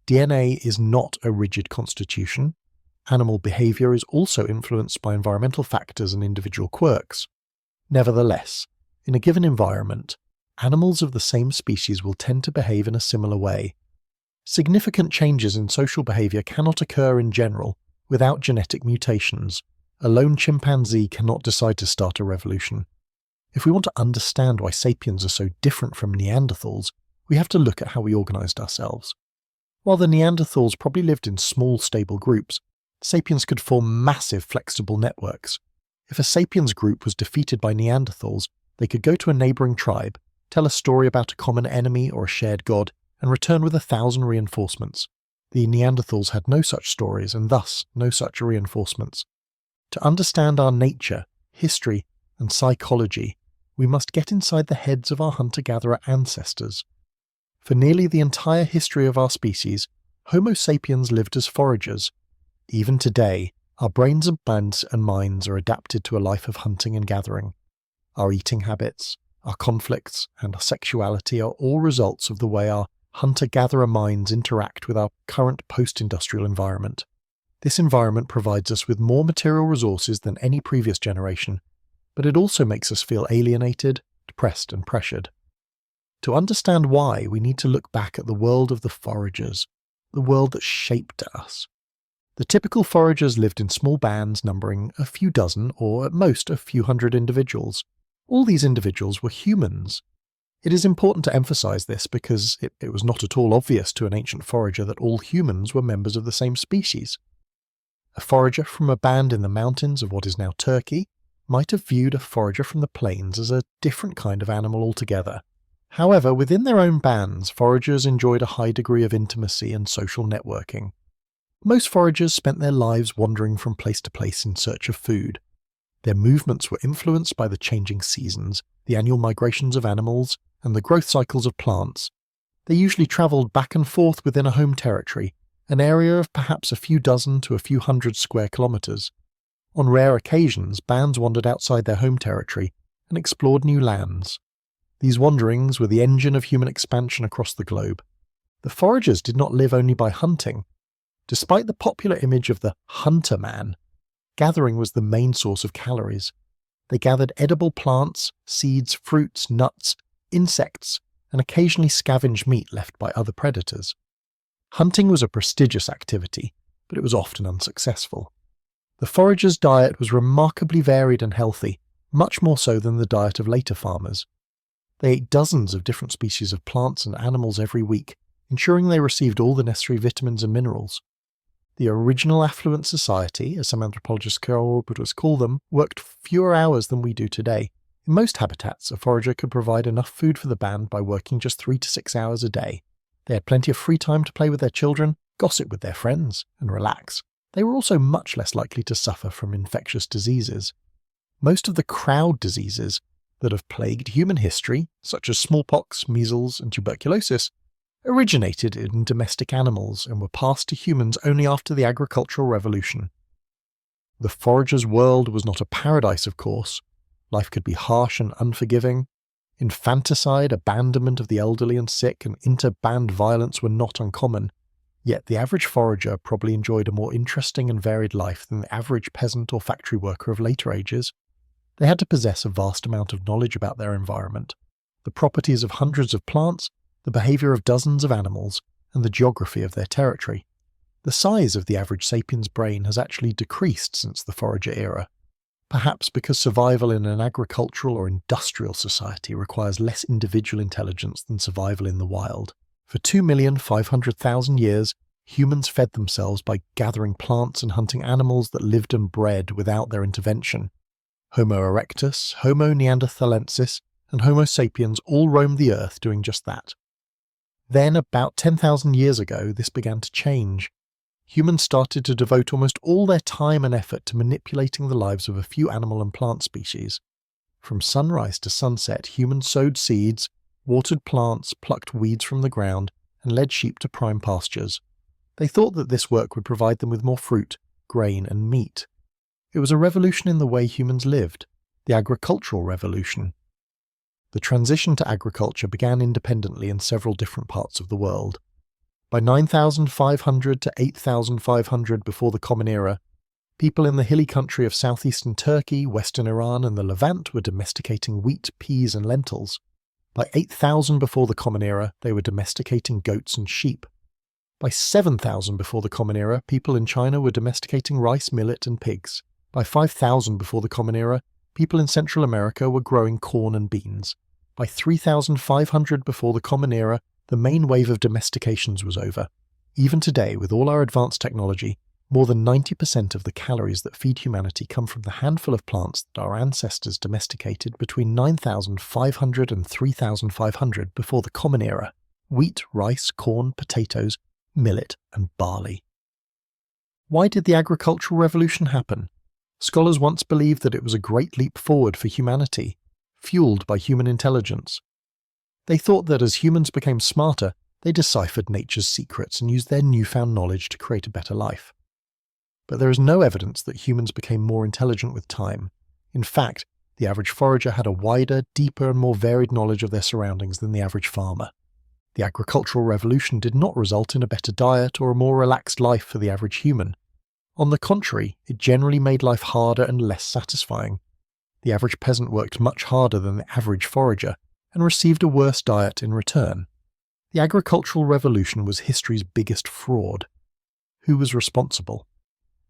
DNA is not a rigid constitution. Animal behaviour is also influenced by environmental factors and individual quirks. Nevertheless, in a given environment, animals of the same species will tend to behave in a similar way. Significant changes in social behaviour cannot occur in general without genetic mutations. A lone chimpanzee cannot decide to start a revolution. If we want to understand why sapiens are so different from Neanderthals, we have to look at how we organised ourselves. While the Neanderthals probably lived in small, stable groups, sapiens could form massive, flexible networks. If a sapiens group was defeated by Neanderthals, they could go to a neighbouring tribe, tell a story about a common enemy or a shared god, and return with 1,000 reinforcements. The Neanderthals had no such stories and thus no such reinforcements. To understand our nature, history, and psychology, we must get inside the heads of our hunter-gatherer ancestors. For nearly the entire history of our species, Homo sapiens lived as foragers. Even today, our brains and minds are adapted to a life of hunting and gathering. Our eating habits, our conflicts, and our sexuality are all results of the way our hunter-gatherer minds interact with our current post-industrial environment. This environment provides us with more material resources than any previous generation, but it also makes us feel alienated, depressed, and pressured. To understand why, we need to look back at the world of the foragers, the world that shaped us. The typical foragers lived in small bands numbering a few dozen, or at most a few hundred individuals. All these individuals were humans. It is important to emphasize this because it was not at all obvious to an ancient forager that all humans were members of the same species. A forager from a band in the mountains of what is now Turkey might have viewed a forager from the plains as a different kind of animal altogether. However, within their own bands, foragers enjoyed a high degree of intimacy and social networking. Most foragers spent their lives wandering from place to place in search of food. Their movements were influenced by the changing seasons, the annual migrations of animals, and the growth cycles of plants. They usually travelled back and forth within a home territory, an area of perhaps a few dozen to a few hundred square kilometres. On rare occasions, bands wandered outside their home territory and explored new lands. These wanderings were the engine of human expansion across the globe. The foragers did not live only by hunting. Despite the popular image of the hunter man, gathering was the main source of calories. They gathered edible plants, seeds, fruits, nuts, insects, and occasionally scavenged meat left by other predators. Hunting was a prestigious activity, but it was often unsuccessful. The foragers' diet was remarkably varied and healthy, much more so than the diet of later farmers. They ate dozens of different species of plants and animals every week, ensuring they received all the necessary vitamins and minerals. The original affluent society, as some anthropologists call them, worked fewer hours than we do today. In most habitats, a forager could provide enough food for the band by working just 3 to 6 hours a day. They had plenty of free time to play with their children, gossip with their friends, and relax. They were also much less likely to suffer from infectious diseases. Most of the crowd diseases, that have plagued human history, such as smallpox, measles, and tuberculosis, originated in domestic animals and were passed to humans only after the agricultural revolution. The forager's world was not a paradise, of course. Life could be harsh and unforgiving. Infanticide, abandonment of the elderly and sick, and inter-band violence were not uncommon. Yet the average forager probably enjoyed a more interesting and varied life than the average peasant or factory worker of later ages. They had to possess a vast amount of knowledge about their environment, the properties of hundreds of plants, the behavior of dozens of animals, and the geography of their territory. The size of the average sapien's brain has actually decreased since the forager era, perhaps because survival in an agricultural or industrial society requires less individual intelligence than survival in the wild. For 2,500,000 years, humans fed themselves by gathering plants and hunting animals that lived and bred without their intervention. Homo erectus, Homo neanderthalensis, and Homo sapiens all roamed the earth doing just that. Then, about 10,000 years ago, this began to change. Humans started to devote almost all their time and effort to manipulating the lives of a few animal and plant species. From sunrise to sunset, humans sowed seeds, watered plants, plucked weeds from the ground, and led sheep to prime pastures. They thought that this work would provide them with more fruit, grain, and meat. It was a revolution in the way humans lived, the agricultural revolution. The transition to agriculture began independently in several different parts of the world. By 9,500 to 8,500 before the Common Era, people in the hilly country of southeastern Turkey, western Iran, and the Levant were domesticating wheat, peas, and lentils. By 8,000 before the Common Era, they were domesticating goats and sheep. By 7,000 before the Common Era, people in China were domesticating rice, millet, and pigs. By 5,000 before the Common Era, people in Central America were growing corn and beans. By 3,500 before the Common Era, the main wave of domestications was over. Even today, with all our advanced technology, more than 90% of the calories that feed humanity come from the handful of plants that our ancestors domesticated between 9,500 and 3,500 before the Common Era: wheat, rice, corn, potatoes, millet, and barley. Why did the agricultural revolution happen? Scholars once believed that it was a great leap forward for humanity, fueled by human intelligence. They thought that as humans became smarter, they deciphered nature's secrets and used their newfound knowledge to create a better life. But there is no evidence that humans became more intelligent with time. In fact, the average forager had a wider, deeper, and more varied knowledge of their surroundings than the average farmer. The agricultural revolution did not result in a better diet or a more relaxed life for the average human. On the contrary, it generally made life harder and less satisfying. The average peasant worked much harder than the average forager, and received a worse diet in return. The agricultural revolution was history's biggest fraud. Who was responsible?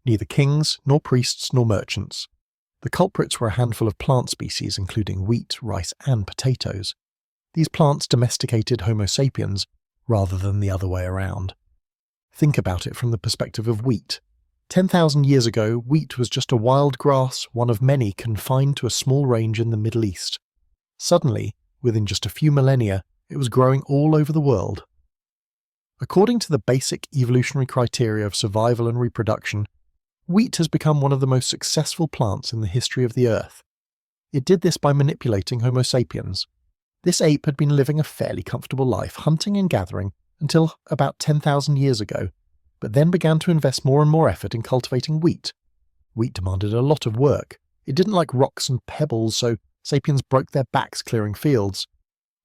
Neither kings, nor priests, nor merchants. The culprits were a handful of plant species, including wheat, rice, and potatoes. These plants domesticated Homo sapiens, rather than the other way around. Think about it from the perspective of wheat. 10,000 years ago, wheat was just a wild grass, one of many confined to a small range in the Middle East. Suddenly, within just a few millennia, it was growing all over the world. According to the basic evolutionary criteria of survival and reproduction, wheat has become one of the most successful plants in the history of the Earth. It did this by manipulating Homo sapiens. This ape had been living a fairly comfortable life, hunting and gathering, until about 10,000 years ago, but then began to invest more and more effort in cultivating wheat. Wheat demanded a lot of work. It didn't like rocks and pebbles, so sapiens broke their backs clearing fields.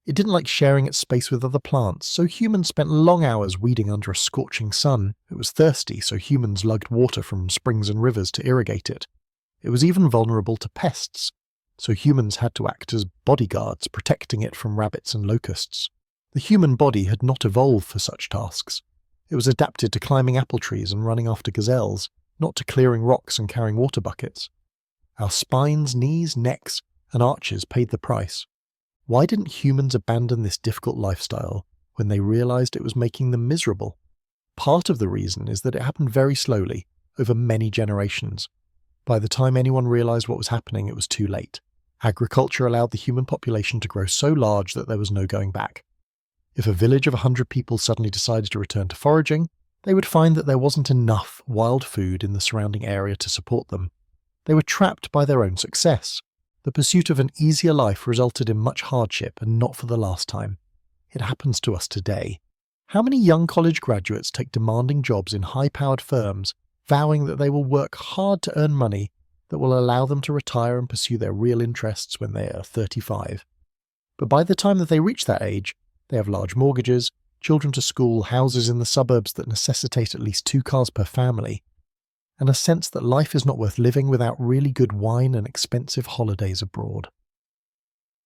It didn't like sharing its space with other plants, so humans spent long hours weeding under a scorching sun. It was thirsty, so humans lugged water from springs and rivers to irrigate it. It was even vulnerable to pests, so humans had to act as bodyguards, protecting it from rabbits and locusts. The human body had not evolved for such tasks. It was adapted to climbing apple trees and running after gazelles, not to clearing rocks and carrying water buckets. Our spines, knees, necks, and arches paid the price. Why didn't humans abandon this difficult lifestyle when they realized it was making them miserable? Part of the reason is that it happened very slowly, over many generations. By the time anyone realized what was happening, it was too late. Agriculture allowed the human population to grow so large that there was no going back. If a village of 100 people suddenly decided to return to foraging, they would find that there wasn't enough wild food in the surrounding area to support them. They were trapped by their own success. The pursuit of an easier life resulted in much hardship, and not for the last time. It happens to us today. How many young college graduates take demanding jobs in high-powered firms, vowing that they will work hard to earn money that will allow them to retire and pursue their real interests when they are 35? But by the time that they reach that age, they have large mortgages, children to school, houses in the suburbs that necessitate at least 2 cars per family, and a sense that life is not worth living without really good wine and expensive holidays abroad.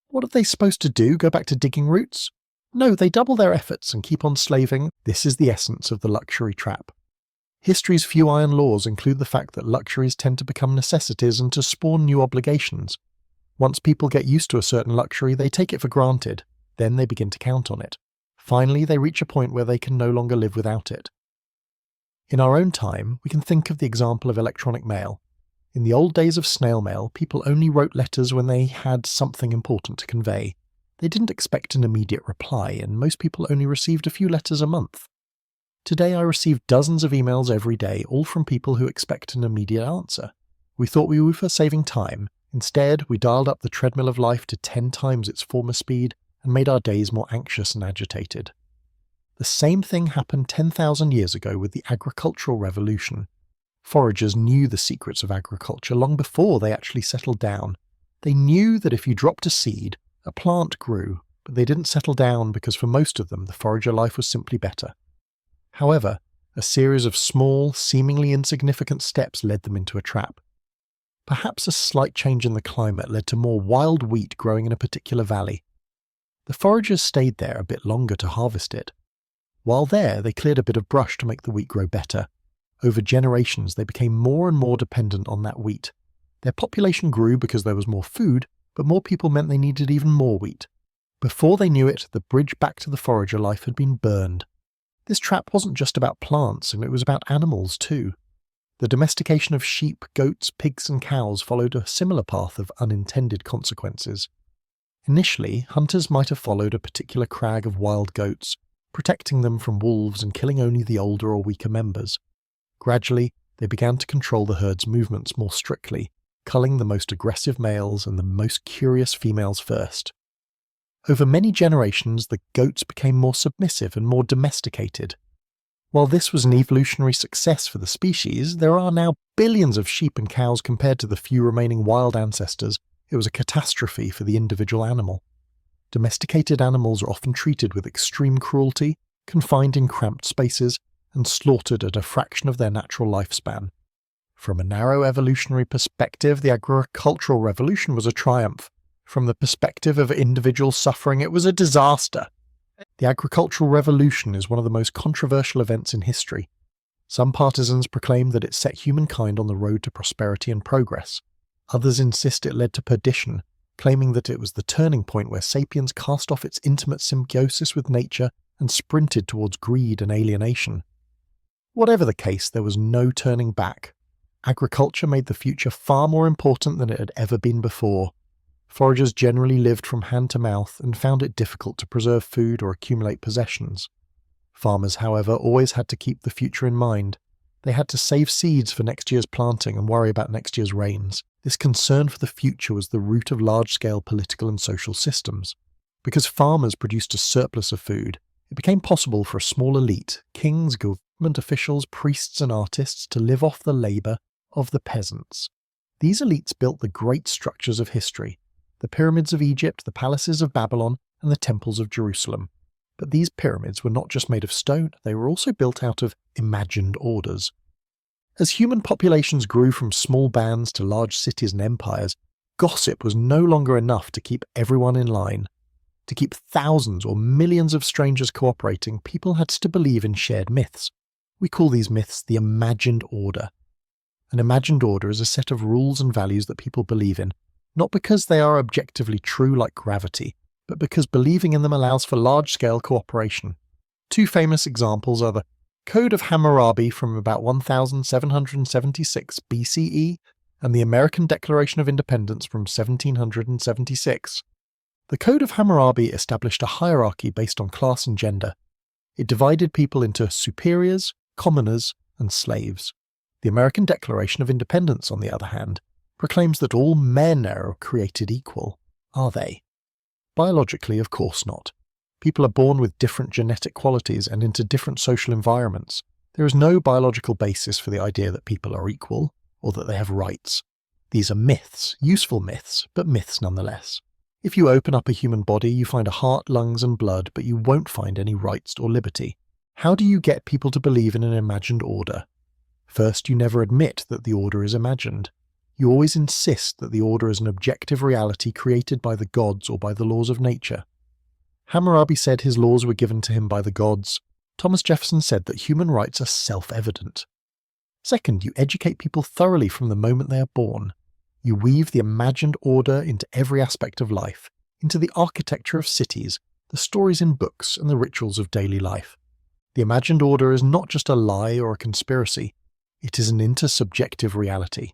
What are they supposed to do, go back to digging roots? No, they double their efforts and keep on slaving. This is the essence of the luxury trap. History's few iron laws include the fact that luxuries tend to become necessities and to spawn new obligations. Once people get used to a certain luxury, they take it for granted. Then they begin to count on it. Finally, they reach a point where they can no longer live without it. In our own time, we can think of the example of electronic mail. In the old days of snail mail, people only wrote letters when they had something important to convey. They didn't expect an immediate reply, and most people only received a few letters a month. Today I receive dozens of emails every day, all from people who expect an immediate answer. We thought we were saving time. Instead, we dialed up the treadmill of life to 10 times its former speed and made our days more anxious and agitated. The same thing happened 10,000 years ago with the agricultural revolution. Foragers knew the secrets of agriculture long before they actually settled down. They knew that if you dropped a seed, a plant grew, but they didn't settle down because for most of them the forager life was simply better. However, a series of small, seemingly insignificant steps led them into a trap. Perhaps a slight change in the climate led to more wild wheat growing in a particular valley. The foragers stayed there a bit longer to harvest it. While there, they cleared a bit of brush to make the wheat grow better. Over generations, they became more and more dependent on that wheat. Their population grew because there was more food, but more people meant they needed even more wheat. Before they knew it, the bridge back to the forager life had been burned. This trap wasn't just about plants, and it was about animals too. The domestication of sheep, goats, pigs and cows followed a similar path of unintended consequences. Initially, hunters might have followed a particular crag of wild goats, protecting them from wolves and killing only the older or weaker members. Gradually, they began to control the herd's movements more strictly, culling the most aggressive males and the most curious females first. Over many generations, the goats became more submissive and more domesticated. While this was an evolutionary success for the species, there are now billions of sheep and cows compared to the few remaining wild ancestors. It was a catastrophe for the individual animal. Domesticated animals are often treated with extreme cruelty, confined in cramped spaces, and slaughtered at a fraction of their natural lifespan. From a narrow evolutionary perspective, the agricultural revolution was a triumph. From the perspective of individual suffering, it was a disaster. The agricultural revolution is one of the most controversial events in history. Some partisans proclaim that it set humankind on the road to prosperity and progress. Others insist it led to perdition, claiming that it was the turning point where Sapiens cast off its intimate symbiosis with nature and sprinted towards greed and alienation. Whatever the case, there was no turning back. Agriculture made the future far more important than it had ever been before. Foragers generally lived from hand to mouth and found it difficult to preserve food or accumulate possessions. Farmers, however, always had to keep the future in mind. They had to save seeds for next year's planting and worry about next year's rains. This concern for the future was the root of large-scale political and social systems. Because farmers produced a surplus of food, it became possible for a small elite, kings, government officials, priests and artists, to live off the labour of the peasants. These elites built the great structures of history, the pyramids of Egypt, the palaces of Babylon, and the temples of Jerusalem. But these pyramids were not just made of stone, they were also built out of imagined orders. As human populations grew from small bands to large cities and empires, gossip was no longer enough to keep everyone in line. To keep thousands or millions of strangers cooperating, people had to believe in shared myths. We call these myths the imagined order. An imagined order is a set of rules and values that people believe in, not because they are objectively true like gravity, but because believing in them allows for large-scale cooperation. Two famous examples are the Code of Hammurabi from about 1776 BCE and the American Declaration of Independence from 1776. The Code of Hammurabi established a hierarchy based on class and gender. It divided people into superiors, commoners, and slaves. The American Declaration of Independence, on the other hand, proclaims that all men are created equal. Are they? Biologically, of course not. People are born with different genetic qualities and into different social environments. There is no biological basis for the idea that people are equal, or that they have rights. These are myths, useful myths, but myths nonetheless. If you open up a human body, you find a heart, lungs and blood, but you won't find any rights or liberty. How do you get people to believe in an imagined order? First, you never admit that the order is imagined. You always insist that the order is an objective reality created by the gods or by the laws of nature. Hammurabi said his laws were given to him by the gods. Thomas Jefferson said that human rights are self-evident. Second, you educate people thoroughly from the moment they are born. You weave the imagined order into every aspect of life, into the architecture of cities, the stories in books, and the rituals of daily life. The imagined order is not just a lie or a conspiracy. It is an intersubjective reality.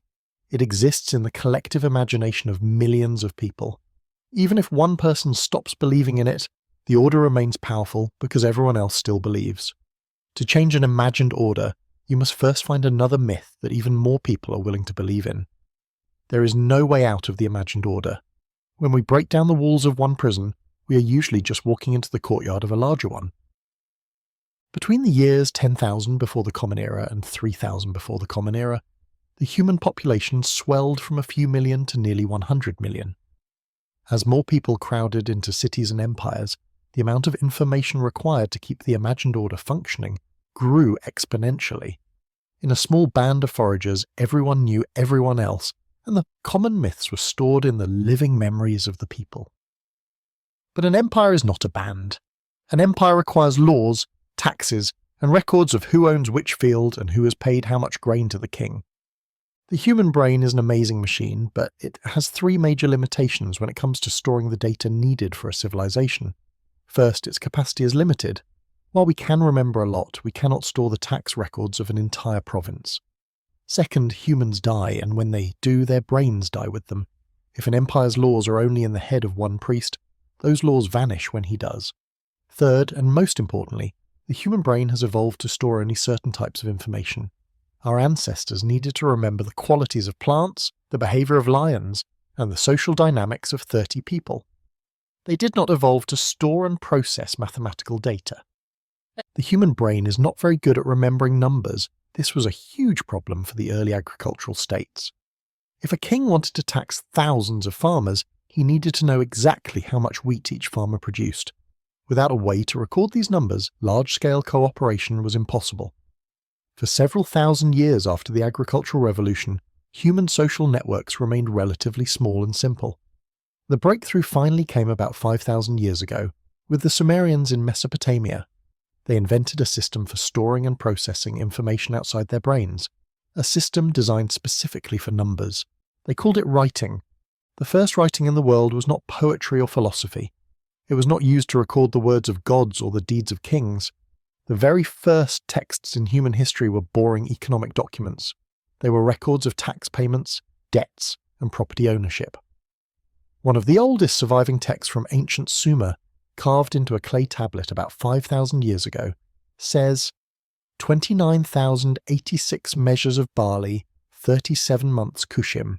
It exists in the collective imagination of millions of people. Even if one person stops believing in it, the order remains powerful because everyone else still believes. To change an imagined order, you must first find another myth that even more people are willing to believe in. There is no way out of the imagined order. When we break down the walls of one prison, we are usually just walking into the courtyard of a larger one. Between the years 10,000 before the Common Era and 3,000 before the Common Era, the human population swelled from a few million to nearly 100 million. As more people crowded into cities and empires, the amount of information required to keep the imagined order functioning grew exponentially. In a small band of foragers, everyone knew everyone else, and the common myths were stored in the living memories of the people. But an empire is not a band. An empire requires laws, taxes, and records of who owns which field and who has paid how much grain to the king. The human brain is an amazing machine, but it has three major limitations when it comes to storing the data needed for a civilization. First, its capacity is limited. While we can remember a lot, we cannot store the tax records of an entire province. Second, humans die, and when they do, their brains die with them. If an empire's laws are only in the head of one priest, those laws vanish when he does. Third, and most importantly, the human brain has evolved to store only certain types of information. Our ancestors needed to remember the qualities of plants, the behavior of lions, and the social dynamics of 30 people. They did not evolve to store and process mathematical data. The human brain is not very good at remembering numbers. This was a huge problem for the early agricultural states. If a king wanted to tax thousands of farmers, he needed to know exactly how much wheat each farmer produced. Without a way to record these numbers, large-scale cooperation was impossible. For several thousand years after the agricultural revolution, human social networks remained relatively small and simple. The breakthrough finally came about 5,000 years ago, with the Sumerians in Mesopotamia. They invented a system for storing and processing information outside their brains, a system designed specifically for numbers. They called it writing. The first writing in the world was not poetry or philosophy. It was not used to record the words of gods or the deeds of kings. The very first texts in human history were boring economic documents. They were records of tax payments, debts, and property ownership. One of the oldest surviving texts from ancient Sumer, carved into a clay tablet about 5,000 years ago, says 29,086 measures of barley, 37 months Kushim.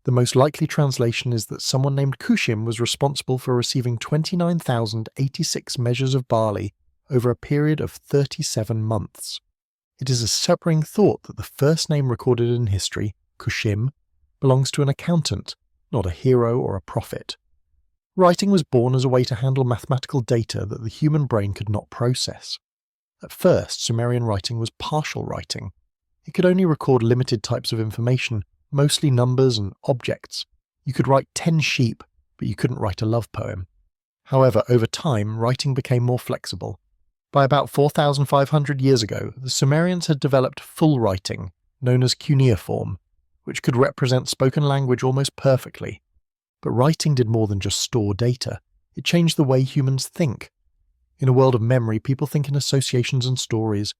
The most likely translation is that someone named Kushim was responsible for receiving 29,086 measures of barley over a period of 37 months. It is a sobering thought that the first name recorded in history, Kushim, belongs to an accountant, not a hero or a prophet. Writing was born as a way to handle mathematical data that the human brain could not process. At first, Sumerian writing was partial writing. It could only record limited types of information, mostly numbers and objects. You could write 10 sheep, but you couldn't write a love poem. However, over time, writing became more flexible. By about 4,500 years ago, the Sumerians had developed full writing, known as cuneiform, which could represent spoken language almost perfectly. But writing did more than just store data. It changed the way humans think. In a world of memory, people think in associations and stories.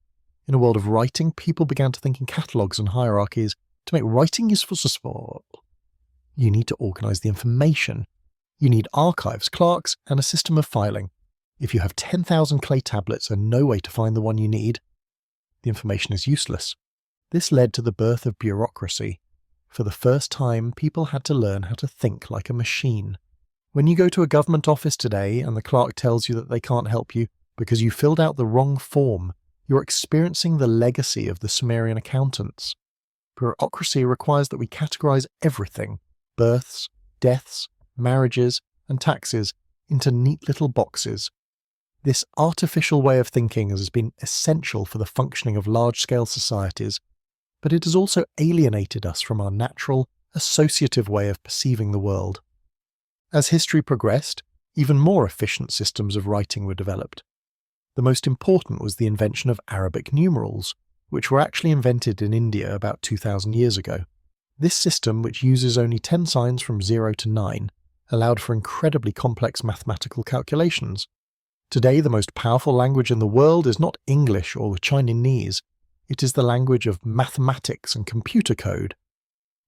In a world of writing, people began to think in catalogues and hierarchies. To make writing useful, you need to organize the information. You need archives, clerks, and a system of filing. If you have 10,000 clay tablets and no way to find the one you need, the information is useless. This led to the birth of bureaucracy. for the first time, people had to learn how to think like a machine. When you go to a government office today and the clerk tells you that they can't help you because you filled out the wrong form, you're experiencing the legacy of the Sumerian accountants. Bureaucracy requires that we categorize everything, births, deaths, marriages, and taxes, into neat little boxes. This artificial way of thinking has been essential for the functioning of large-scale societies, but it has also alienated us from our natural, associative way of perceiving the world. As history progressed, even more efficient systems of writing were developed. The most important was the invention of Arabic numerals, which were actually invented in India about 2,000 years ago. This system, which uses only 10 signs from 0 to 9, allowed for incredibly complex mathematical calculations. Today, the most powerful language in the world is not English or the Chinese, it is the language of mathematics and computer code.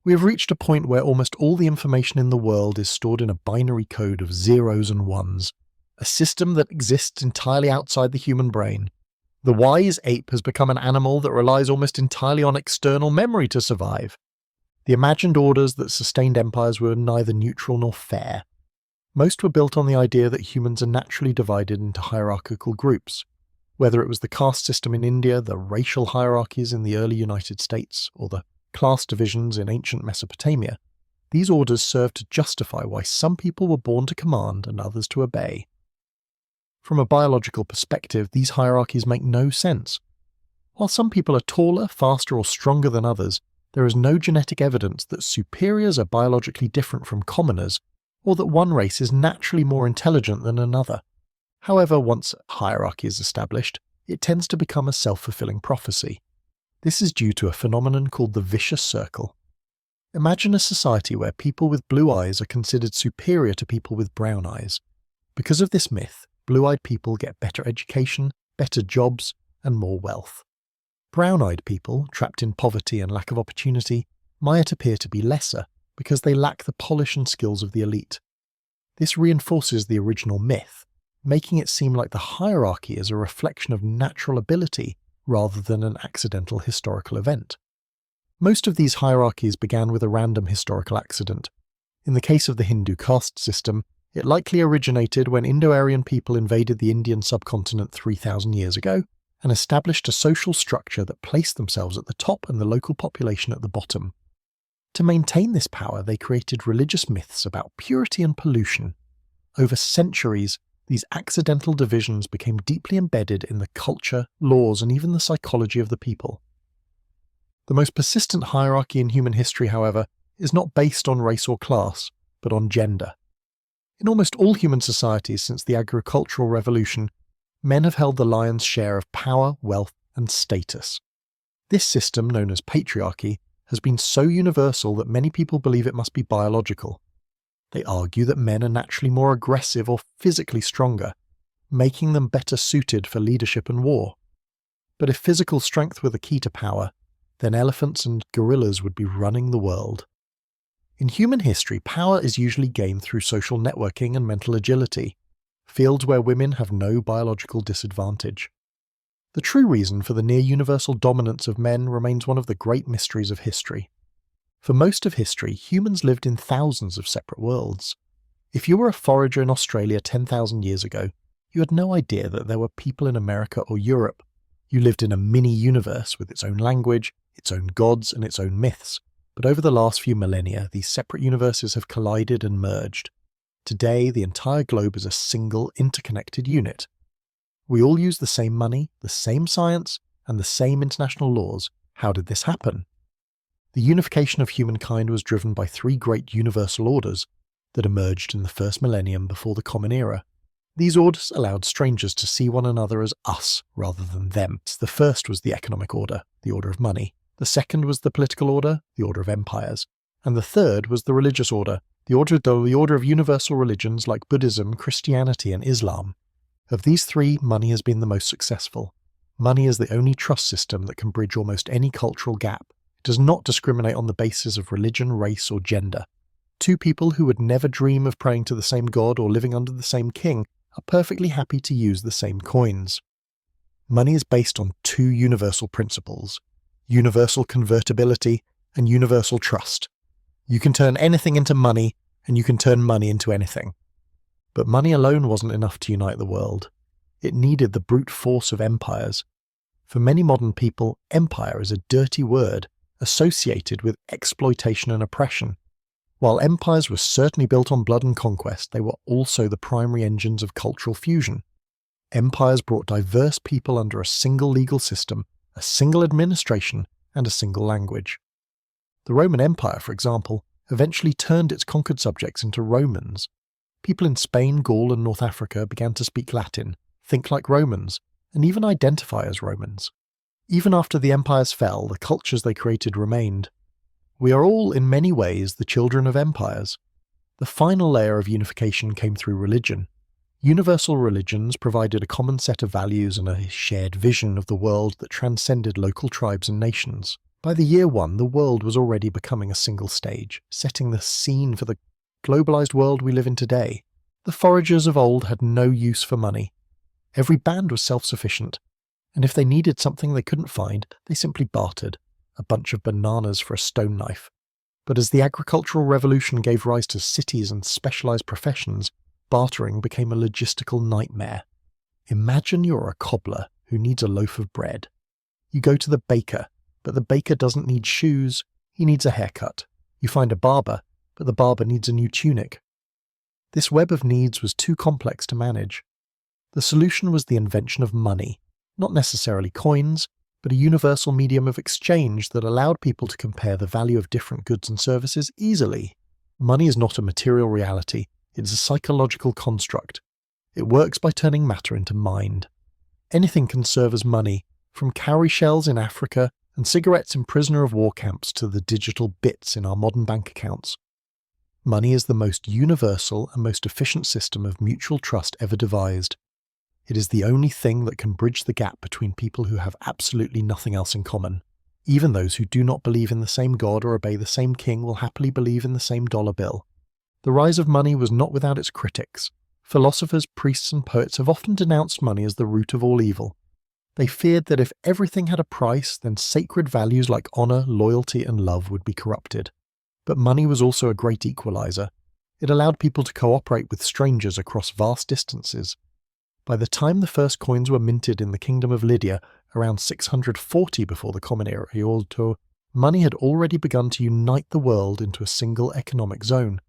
We have reached a point where almost all the information in the world is stored in a binary code of zeros and ones, a system that exists entirely outside the human brain. The wise ape has become an animal that relies almost entirely on external memory to survive. The imagined orders that sustained empires were neither neutral nor fair. Most were built on the idea that humans are naturally divided into hierarchical groups. Whether it was the caste system in India, the racial hierarchies in the early United States, or the class divisions in ancient Mesopotamia, these orders served to justify why some people were born to command and others to obey. From a biological perspective, these hierarchies make no sense. While some people are taller, faster, or stronger than others, there is no genetic evidence that superiors are biologically different from commoners, or that one race is naturally more intelligent than another. However, once a hierarchy is established, it tends to become a self-fulfilling prophecy. This is due to a phenomenon called the vicious circle. Imagine a society where people with blue eyes are considered superior to people with brown eyes. Because of this myth, blue-eyed people get better education, better jobs, and more wealth. Brown-eyed people, trapped in poverty and lack of opportunity, might appear to be lesser because they lack the polish and skills of the elite. This reinforces the original myth, making it seem like the hierarchy is a reflection of natural ability rather than an accidental historical event. Most of these hierarchies began with a random historical accident. In the case of the Hindu caste system, it likely originated when Indo-Aryan people invaded the Indian subcontinent 3,000 years ago and established a social structure that placed themselves at the top and the local population at the bottom. To maintain this power, they created religious myths about purity and pollution. Over centuries, these accidental divisions became deeply embedded in the culture, laws, and even the psychology of the people. The most persistent hierarchy in human history, however, is not based on race or class, but on gender. In almost all human societies since the agricultural revolution, men have held the lion's share of power, wealth, and status. This system, known as patriarchy, has been so universal that many people believe it must be biological. They argue that men are naturally more aggressive or physically stronger, making them better suited for leadership and war. But if physical strength were the key to power, then elephants and gorillas would be running the world. In human history, power is usually gained through social networking and mental agility, fields where women have no biological disadvantage. The true reason for the near-universal dominance of men remains one of the great mysteries of history. For most of history, humans lived in thousands of separate worlds. If you were a forager in Australia 10,000 years ago, you had no idea that there were people in America or Europe. You lived in a mini-universe with its own language, its own gods, and its own myths. But over the last few millennia, these separate universes have collided and merged. Today, the entire globe is a single, interconnected unit. We all use the same money, the same science, and the same international laws. How did this happen? The unification of humankind was driven by three great universal orders that emerged in the first millennium before the Common Era. These orders allowed strangers to see one another as us rather than them. The first was the economic order, the order of money. The second was the political order, the order of empires. And the third was the religious order, the order of universal religions like Buddhism, Christianity, and Islam. Of these three, money has been the most successful. Money is the only trust system that can bridge almost any cultural gap. It does not discriminate on the basis of religion, race, or gender. Two people who would never dream of praying to the same god or living under the same king are perfectly happy to use the same coins. Money is based on two universal principles: universal convertibility and universal trust. You can turn anything into money, and you can turn money into anything. But money alone wasn't enough to unite the world. It needed the brute force of empires. For many modern people, empire is a dirty word associated with exploitation and oppression. While empires were certainly built on blood and conquest, they were also the primary engines of cultural fusion. Empires brought diverse people under a single legal system, a single administration, and a single language. The Roman Empire, for example, eventually turned its conquered subjects into Romans. People in Spain, Gaul, and North Africa began to speak Latin, think like Romans, and even identify as Romans. Even after the empires fell, the cultures they created remained. We are all, in many ways, the children of empires. The final layer of unification came through religion. Universal religions provided a common set of values and a shared vision of the world that transcended local tribes and nations. By the year 1, the world was already becoming a single stage, setting the scene for the globalized world we live in today. The foragers of old had no use for money. Every band was self-sufficient, and if they needed something they couldn't find, they simply bartered, a bunch of bananas for a stone knife. But as the agricultural revolution gave rise to cities and specialized professions, bartering became a logistical nightmare. Imagine you're a cobbler who needs a loaf of bread. You go to the baker, but the baker doesn't need shoes, he needs a haircut. You find a barber, but the barber needs a new tunic. This web of needs was too complex to manage. The solution was the invention of money, not necessarily coins, but a universal medium of exchange that allowed people to compare the value of different goods and services easily. Money is not a material reality, it is a psychological construct. It works by turning matter into mind. Anything can serve as money, from cowrie shells in Africa and cigarettes in prisoner of war camps to the digital bits in our modern bank accounts. Money is the most universal and most efficient system of mutual trust ever devised. It is the only thing that can bridge the gap between people who have absolutely nothing else in common. Even those who do not believe in the same God or obey the same king will happily believe in the same dollar bill. The rise of money was not without its critics. Philosophers, priests, and poets have often denounced money as the root of all evil. They feared that if everything had a price, then sacred values like honor, loyalty, and love would be corrupted. But money was also a great equalizer. It allowed people to cooperate with strangers across vast distances. By the time the first coins were minted in the Kingdom of Lydia, around 640 before the Common Era, money had already begun to unite the world into a single economic zone.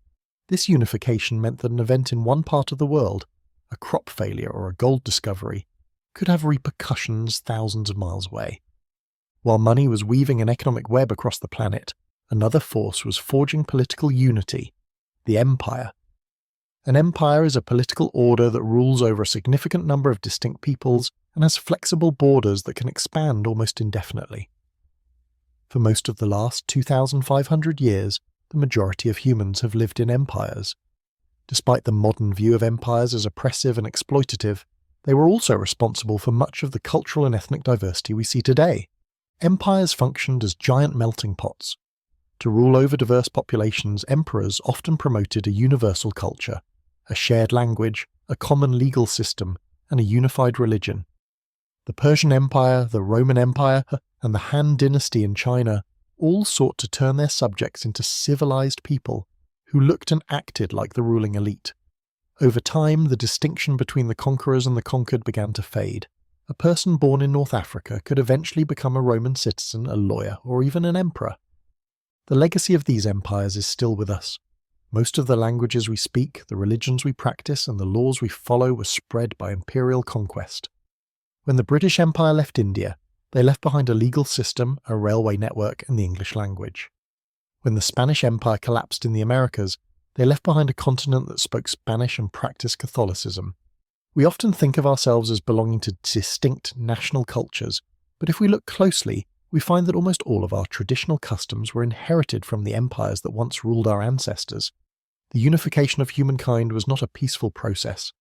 This unification meant that an event in one part of the world, a crop failure or a gold discovery, could have repercussions thousands of miles away. While money was weaving an economic web across the planet, another force was forging political unity: the empire. An empire is a political order that rules over a significant number of distinct peoples and has flexible borders that can expand almost indefinitely. For most of the last 2,500 years, the majority of humans have lived in empires. Despite the modern view of empires as oppressive and exploitative, they were also responsible for much of the cultural and ethnic diversity we see today. Empires functioned as giant melting pots. To rule over diverse populations, emperors often promoted a universal culture, a shared language, a common legal system, and a unified religion. The Persian Empire, the Roman Empire, and the Han Dynasty in China all sought to turn their subjects into civilized people who looked and acted like the ruling elite. Over time, the distinction between the conquerors and the conquered began to fade. A person born in North Africa could eventually become a Roman citizen, a lawyer, or even an emperor. The legacy of these empires is still with us. Most of the languages we speak, the religions we practice, and the laws we follow were spread by imperial conquest. When the British Empire left India, they left behind a legal system, a railway network, and the English language. When the Spanish Empire collapsed in the Americas, they left behind a continent that spoke Spanish and practiced Catholicism. We often think of ourselves as belonging to distinct national cultures, but if we look closely, we find that almost all of our traditional customs were inherited from the empires that once ruled our ancestors. The unification of humankind was not a peaceful process,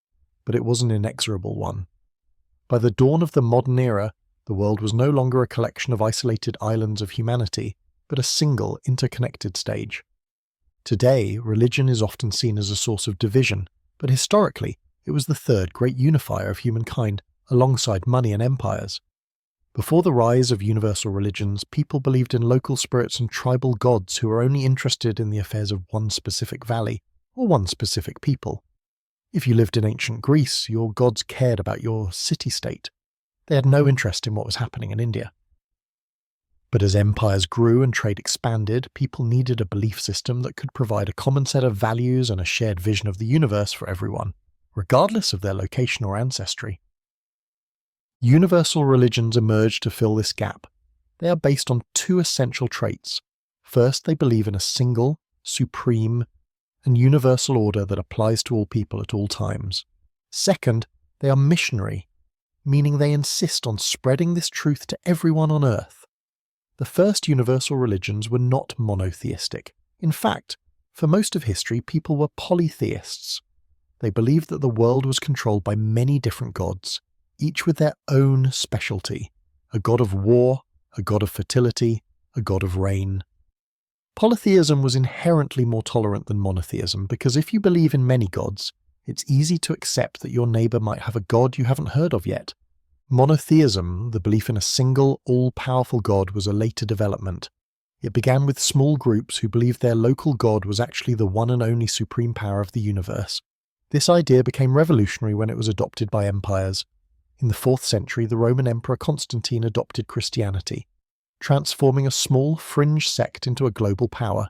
but it was an inexorable one. By the dawn of the modern era, the world was no longer a collection of isolated islands of humanity, but a single, interconnected stage. Today, religion is often seen as a source of division, but historically, it was the third great unifier of humankind, alongside money and empires. Before the rise of universal religions, people believed in local spirits and tribal gods who were only interested in the affairs of one specific valley or one specific people. If you lived in ancient Greece, your gods cared about your city-state. They had no interest in what was happening in India. But as empires grew and trade expanded, people needed a belief system that could provide a common set of values and a shared vision of the universe for everyone, regardless of their location or ancestry. Universal religions emerged to fill this gap. They are based on two essential traits. First, they believe in a single, supreme, and universal order that applies to all people at all times. Second, they are missionary, meaning they insist on spreading this truth to everyone on Earth. The first universal religions were not monotheistic. In fact, for most of history, people were polytheists. They believed that the world was controlled by many different gods, each with their own specialty: a god of war, a god of fertility, a god of rain. Polytheism was inherently more tolerant than monotheism because if you believe in many gods, it's easy to accept that your neighbour might have a god you haven't heard of yet. Monotheism, the belief in a single, all-powerful god, was a later development. It began with small groups who believed their local god was actually the one and only supreme power of the universe. This idea became revolutionary when it was adopted by empires. In the 4th century, the Roman Emperor Constantine adopted Christianity, transforming a small fringe sect into a global power.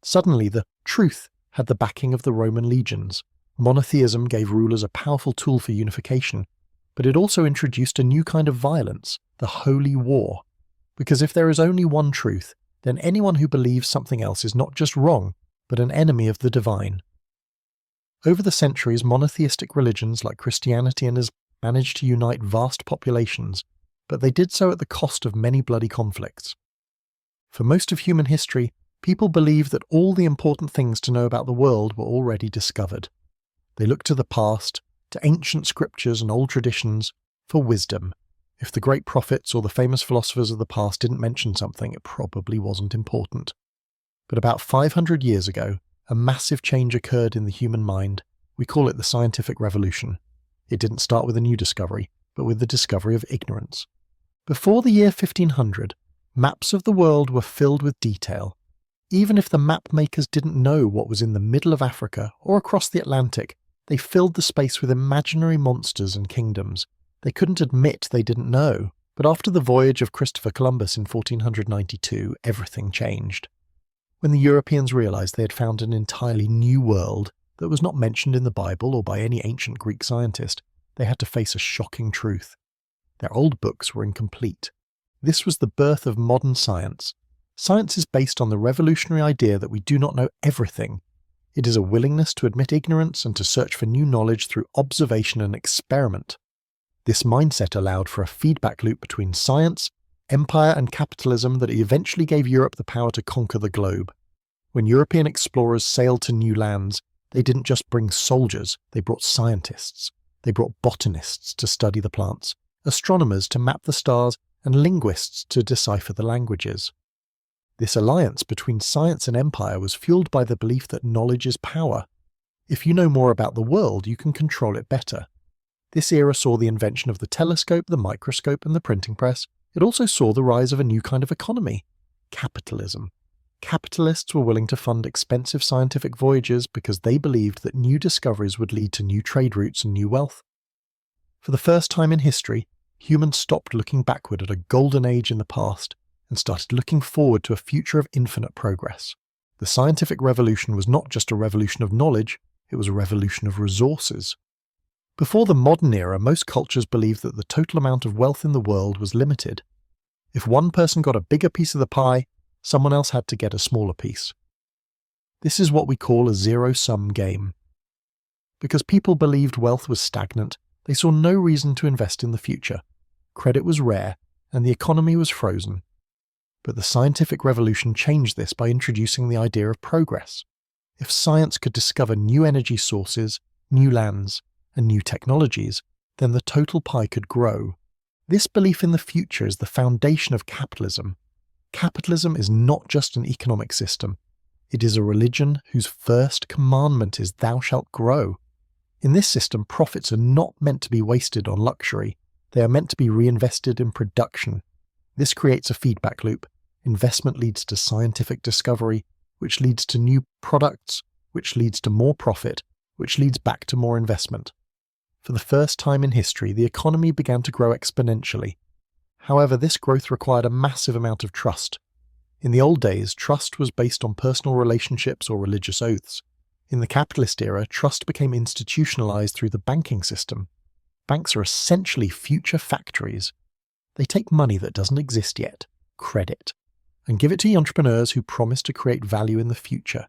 Suddenly, the truth had the backing of the Roman legions. Monotheism gave rulers a powerful tool for unification, but it also introduced a new kind of violence, the holy war. Because if there is only one truth, then anyone who believes something else is not just wrong, but an enemy of the divine. Over the centuries, monotheistic religions like Christianity and Islam managed to unite vast populations, but they did so at the cost of many bloody conflicts. For most of human history, people believed that all the important things to know about the world were already discovered. They looked to the past, to ancient scriptures and old traditions, for wisdom. If the great prophets or the famous philosophers of the past didn't mention something, it probably wasn't important. But about 500 years ago, a massive change occurred in the human mind. We call it the scientific revolution. It didn't start with a new discovery, but with the discovery of ignorance. Before the year 1500, maps of the world were filled with detail. Even if the map makers didn't know what was in the middle of Africa or across the Atlantic, they filled the space with imaginary monsters and kingdoms. They couldn't admit they didn't know, but after the voyage of Christopher Columbus in 1492, everything changed. When the Europeans realized they had found an entirely new world that was not mentioned in the Bible or by any ancient Greek scientist, they had to face a shocking truth. Their old books were incomplete. This was the birth of modern science. Science is based on the revolutionary idea that we do not know everything. It is a willingness to admit ignorance and to search for new knowledge through observation and experiment. This mindset allowed for a feedback loop between science, empire, and capitalism that eventually gave Europe the power to conquer the globe. When European explorers sailed to new lands, they didn't just bring soldiers, they brought scientists. They brought botanists to study the plants, astronomers to map the stars, and linguists to decipher the languages. This alliance between science and empire was fueled by the belief that knowledge is power. If you know more about the world, you can control it better. This era saw the invention of the telescope, the microscope, and the printing press. It also saw the rise of a new kind of economy: capitalism. Capitalists were willing to fund expensive scientific voyages because they believed that new discoveries would lead to new trade routes and new wealth. For the first time in history, humans stopped looking backward at a golden age in the past and started looking forward to a future of infinite progress. The scientific revolution was not just a revolution of knowledge, it was a revolution of resources. Before the modern era, most cultures believed that the total amount of wealth in the world was limited. If one person got a bigger piece of the pie, someone else had to get a smaller piece. This is what we call a zero-sum game. Because people believed wealth was stagnant, they saw no reason to invest in the future. Credit was rare, and the economy was frozen. But the scientific revolution changed this by introducing the idea of progress. If science could discover new energy sources, new lands, and new technologies, then the total pie could grow. This belief in the future is the foundation of capitalism. Capitalism is not just an economic system. It is a religion whose first commandment is "Thou shalt grow." In this system, profits are not meant to be wasted on luxury. They are meant to be reinvested in production. This creates a feedback loop. Investment leads to scientific discovery, which leads to new products, which leads to more profit, which leads back to more investment. For the first time in history, the economy began to grow exponentially. However, this growth required a massive amount of trust. In the old days, trust was based on personal relationships or religious oaths. In the capitalist era, trust became institutionalized through the banking system. Banks are essentially future factories. They take money that doesn't exist yet, credit, and give it to entrepreneurs who promise to create value in the future.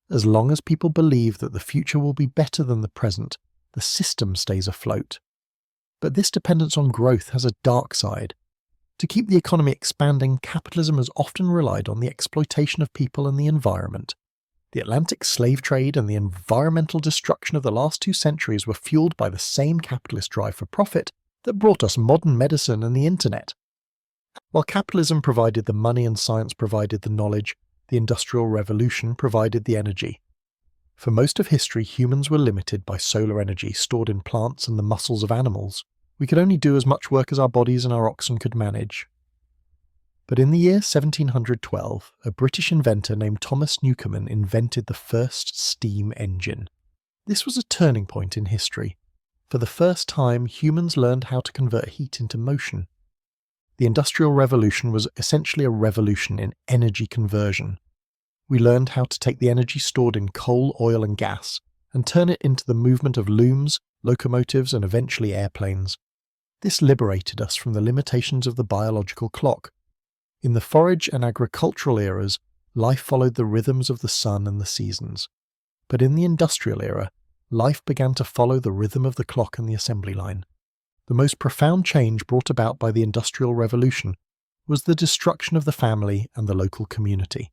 As long as people believe that the future will be better than the present, the system stays afloat. But this dependence on growth has a dark side. To keep the economy expanding, capitalism has often relied on the exploitation of people and the environment. The Atlantic slave trade and the environmental destruction of the last 2 centuries were fueled by the same capitalist drive for profit that brought us modern medicine and the internet. While capitalism provided the money and science provided the knowledge, the Industrial Revolution provided the energy. For most of history, humans were limited by solar energy stored in plants and the muscles of animals. We could only do as much work as our bodies and our oxen could manage. But in the year 1712, a British inventor named Thomas Newcomen invented the first steam engine. This was a turning point in history. For the first time, humans learned how to convert heat into motion. The Industrial Revolution was essentially a revolution in energy conversion. We learned how to take the energy stored in coal, oil and gas and turn it into the movement of looms, locomotives and eventually airplanes. This liberated us from the limitations of the biological clock. In the forage and agricultural eras, life followed the rhythms of the sun and the seasons. But in the industrial era, life began to follow the rhythm of the clock and the assembly line. The most profound change brought about by the Industrial Revolution was the destruction of the family and the local community.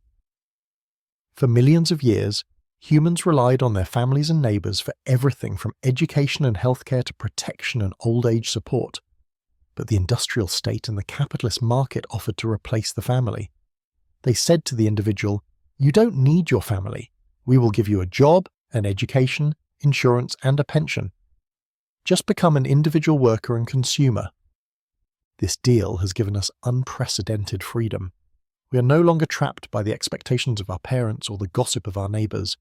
For millions of years, humans relied on their families and neighbours for everything from education and healthcare to protection and old age support. But the industrial state and the capitalist market offered to replace the family. They said to the individual, "You don't need your family. We will give you a job, an education, insurance and a pension. Just become an individual worker and consumer." This deal has given us unprecedented freedom. We are no longer trapped by the expectations of our parents or the gossip of our neighbours,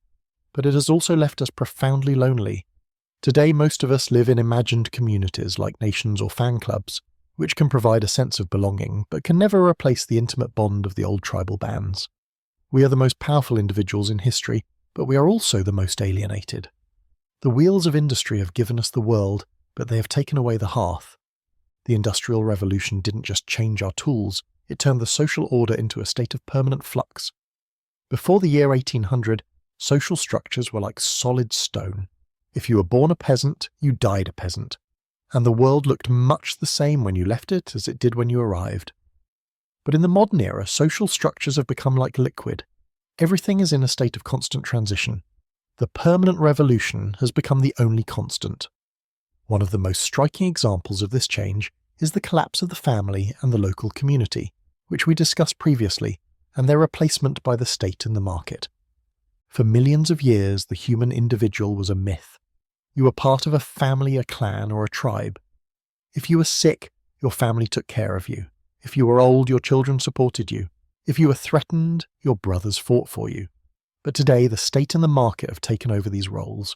but it has also left us profoundly lonely. Today, most of us live in imagined communities like nations or fan clubs, which can provide a sense of belonging, but can never replace the intimate bond of the old tribal bands. We are the most powerful individuals in history, but we are also the most alienated. The wheels of industry have given us the world, but they have taken away the hearth. The Industrial Revolution didn't just change our tools, it turned the social order into a state of permanent flux. Before the year 1800, social structures were like solid stone. If you were born a peasant, you died a peasant. And the world looked much the same when you left it as it did when you arrived. But in the modern era, social structures have become like liquid. Everything is in a state of constant transition. The permanent revolution has become the only constant. One of the most striking examples of this change is the collapse of the family and the local community, which we discussed previously, and their replacement by the state and the market. For millions of years, the human individual was a myth. You were part of a family, a clan, or a tribe. If you were sick, your family took care of you. If you were old, your children supported you. If you were threatened, your brothers fought for you. But today, the state and the market have taken over these roles.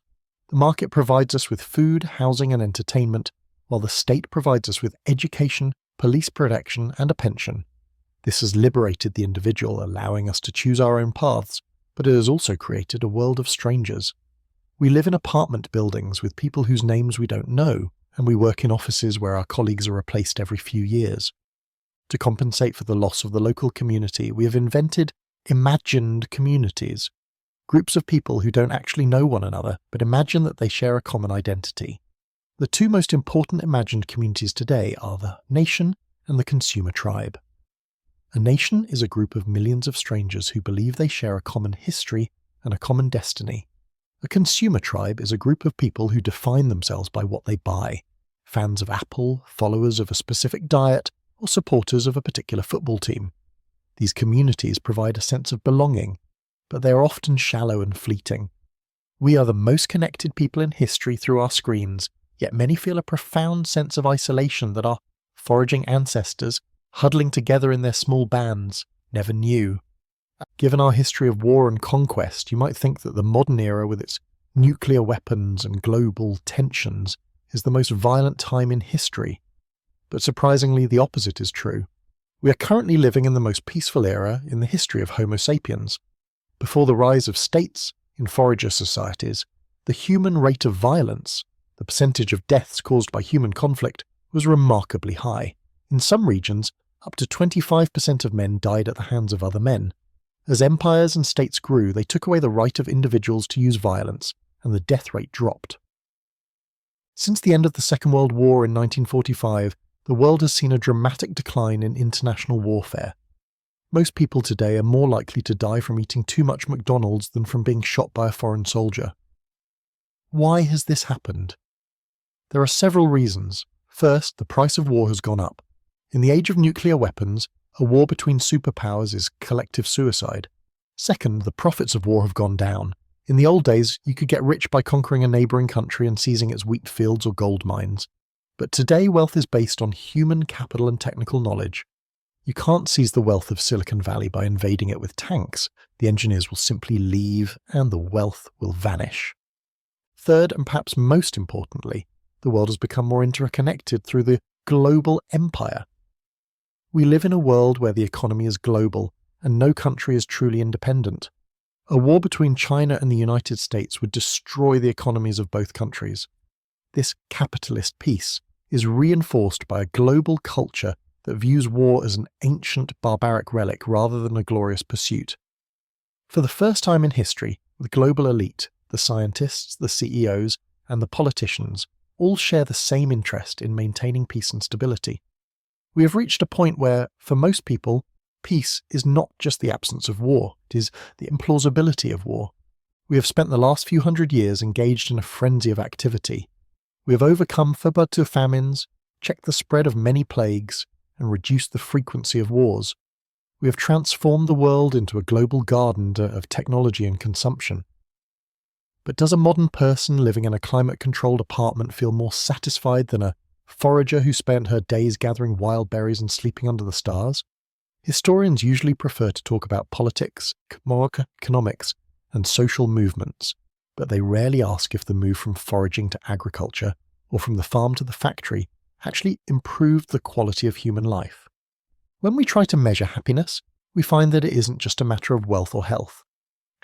The market provides us with food, housing, and entertainment, while the state provides us with education, police protection, and a pension. This has liberated the individual, allowing us to choose our own paths, but it has also created a world of strangers. We live in apartment buildings with people whose names we don't know, and we work in offices where our colleagues are replaced every few years. To compensate for the loss of the local community, we have invented imagined communities, groups of people who don't actually know one another, but imagine that they share a common identity. The two most important imagined communities today are the nation and the consumer tribe. A nation is a group of millions of strangers who believe they share a common history and a common destiny. A consumer tribe is a group of people who define themselves by what they buy, fans of Apple, followers of a specific diet, or supporters of a particular football team. These communities provide a sense of belonging, but they are often shallow and fleeting. We are the most connected people in history through our screens, Yet many feel a profound sense of isolation that our foraging ancestors, huddling together in their small bands, never knew. Given our history of war and conquest, you might think that the modern era, with its nuclear weapons and global tensions, is the most violent time in history. But surprisingly, the opposite is true. We are currently living in the most peaceful era in the history of Homo sapiens. Before the rise of states in forager societies, the human rate of violence, the percentage of deaths caused by human conflict, was remarkably high. In some regions, up to 25% of men died at the hands of other men. As empires and states grew, they took away the right of individuals to use violence, and the death rate dropped. Since the end of the Second World War in 1945, the world has seen a dramatic decline in international warfare. Most people today are more likely to die from eating too much McDonald's than from being shot by a foreign soldier. Why has this happened? There are several reasons. First, the price of war has gone up. In the age of nuclear weapons, a war between superpowers is collective suicide. Second, the profits of war have gone down. In the old days, you could get rich by conquering a neighbouring country and seizing its wheat fields or gold mines. But today, wealth is based on human capital and technical knowledge. You can't seize the wealth of Silicon Valley by invading it with tanks. The engineers will simply leave, and the wealth will vanish. Third, and perhaps most importantly, the world has become more interconnected through the global empire. We live in a world where the economy is global, and no country is truly independent. A war between China and the United States would destroy the economies of both countries. This capitalist peace is reinforced by a global culture that views war as an ancient barbaric relic rather than a glorious pursuit. For the first time in history, the global elite, the scientists, the CEOs, and the politicians all share the same interest in maintaining peace and stability. We have reached a point where, for most people, peace is not just the absence of war, it is the implausibility of war. We have spent the last few hundred years engaged in a frenzy of activity. We have overcome famines, checked the spread of many plagues, and reduced the frequency of wars. We have transformed the world into a global garden of technology and consumption. But does a modern person living in a climate-controlled apartment feel more satisfied than a forager who spent her days gathering wild berries and sleeping under the stars? Historians usually prefer to talk about politics, economics, and social movements, but they rarely ask if the move from foraging to agriculture, or from the farm to the factory, actually improved the quality of human life. When we try to measure happiness, we find that it isn't just a matter of wealth or health.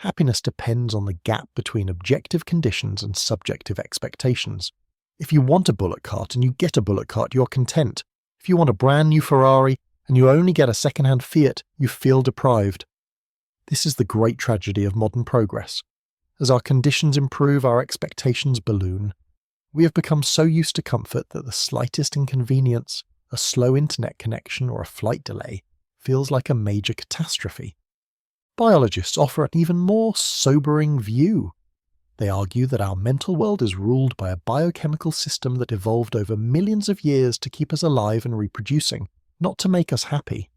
Happiness depends on the gap between objective conditions and subjective expectations. If you want a bullock cart and you get a bullock cart, you're content. If you want a brand new Ferrari and you only get a second-hand Fiat, you feel deprived. This is the great tragedy of modern progress. As our conditions improve, our expectations balloon. We have become so used to comfort that the slightest inconvenience, a slow internet connection or a flight delay, feels like a major catastrophe. Biologists offer an even more sobering view. They argue that our mental world is ruled by a biochemical system that evolved over millions of years to keep us alive and reproducing, not to make us happy.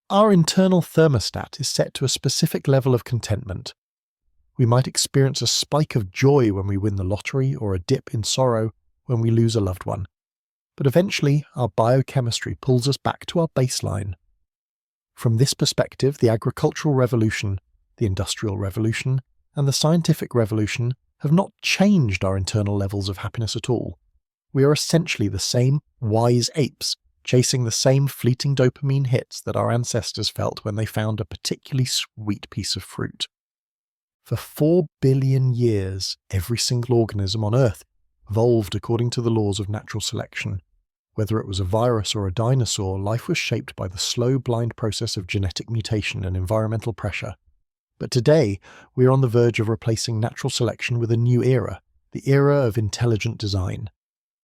Our internal thermostat is set to a specific level of contentment. We might experience a spike of joy when we win the lottery or a dip in sorrow when we lose a loved one. But eventually, our biochemistry pulls us back to our baseline. From this perspective, the agricultural revolution, the industrial revolution, and the scientific revolution have not changed our internal levels of happiness at all. We are essentially the same wise apes, chasing the same fleeting dopamine hits that our ancestors felt when they found a particularly sweet piece of fruit. For 4 billion years, every single organism on Earth evolved according to the laws of natural selection. Whether it was a virus or a dinosaur, life was shaped by the slow, blind process of genetic mutation and environmental pressure. But today, we are on the verge of replacing natural selection with a new era, the era of intelligent design.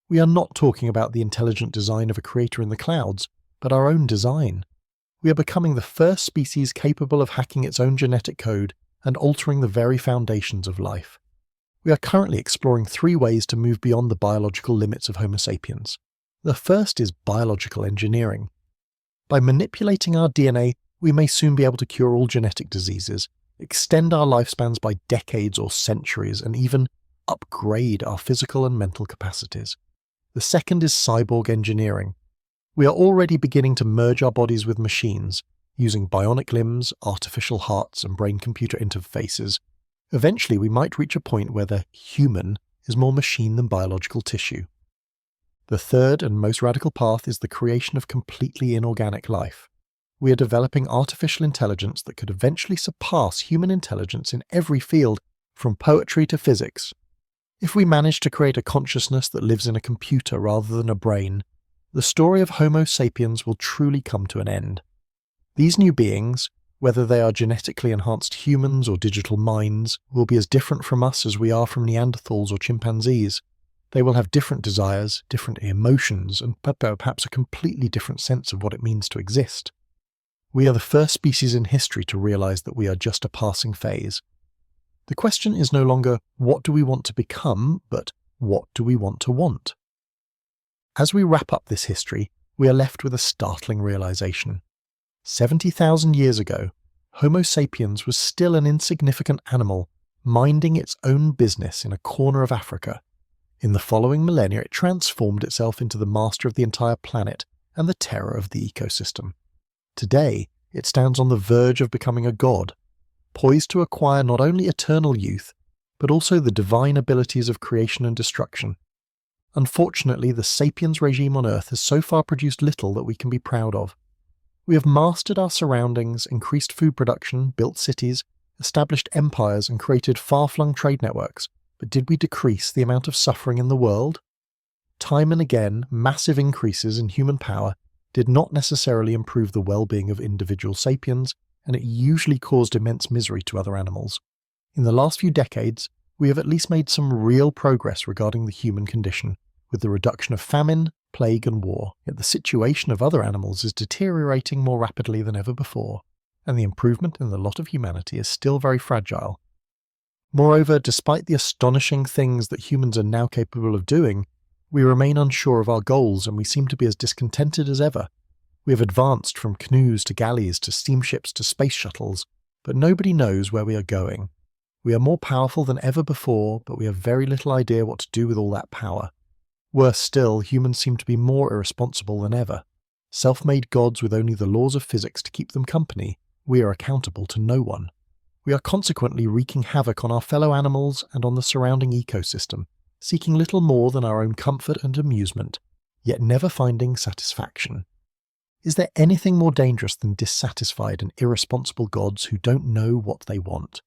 We are not talking about the intelligent design of a creator in the clouds, but our own design. We are becoming the first species capable of hacking its own genetic code and altering the very foundations of life. We are currently exploring 3 ways to move beyond the biological limits of Homo sapiens. The first is biological engineering. By manipulating our DNA, we may soon be able to cure all genetic diseases, extend our lifespans by decades or centuries, and even upgrade our physical and mental capacities. The second is cyborg engineering. We are already beginning to merge our bodies with machines, using bionic limbs, artificial hearts, and brain-computer interfaces. Eventually, we might reach a point where the human is more machine than biological tissue. The third and most radical path is the creation of completely inorganic life. We are developing artificial intelligence that could eventually surpass human intelligence in every field, from poetry to physics. If we manage to create a consciousness that lives in a computer rather than a brain, the story of Homo sapiens will truly come to an end. These new beings, whether they are genetically enhanced humans or digital minds, will be as different from us as we are from Neanderthals or chimpanzees. They will have different desires, different emotions, and perhaps a completely different sense of what it means to exist. We are the first species in history to realize that we are just a passing phase. The question is no longer, what do we want to become, but what do we want to want? As we wrap up this history, we are left with a startling realization. 70,000 years ago, Homo sapiens was still an insignificant animal, minding its own business in a corner of Africa. In the following millennia, it transformed itself into the master of the entire planet and the terror of the ecosystem. Today, it stands on the verge of becoming a god, poised to acquire not only eternal youth, but also the divine abilities of creation and destruction. Unfortunately, the Sapiens regime on Earth has so far produced little that we can be proud of. We have mastered our surroundings, increased food production, built cities, established empires, and created far-flung trade networks, but did we decrease the amount of suffering in the world? Time and again, massive increases in human power did not necessarily improve the well-being of individual sapiens, and it usually caused immense misery to other animals. In the last few decades, we have at least made some real progress regarding the human condition, with the reduction of famine, plague and war, yet the situation of other animals is deteriorating more rapidly than ever before, and the improvement in the lot of humanity is still very fragile. Moreover, despite the astonishing things that humans are now capable of doing, we remain unsure of our goals and we seem to be as discontented as ever. We have advanced from canoes to galleys to steamships to space shuttles, but nobody knows where we are going. We are more powerful than ever before, but we have very little idea what to do with all that power. Worse still, humans seem to be more irresponsible than ever. Self-made gods with only the laws of physics to keep them company, we are accountable to no one. We are consequently wreaking havoc on our fellow animals and on the surrounding ecosystem, seeking little more than our own comfort and amusement, yet never finding satisfaction. Is there anything more dangerous than dissatisfied and irresponsible gods who don't know what they want?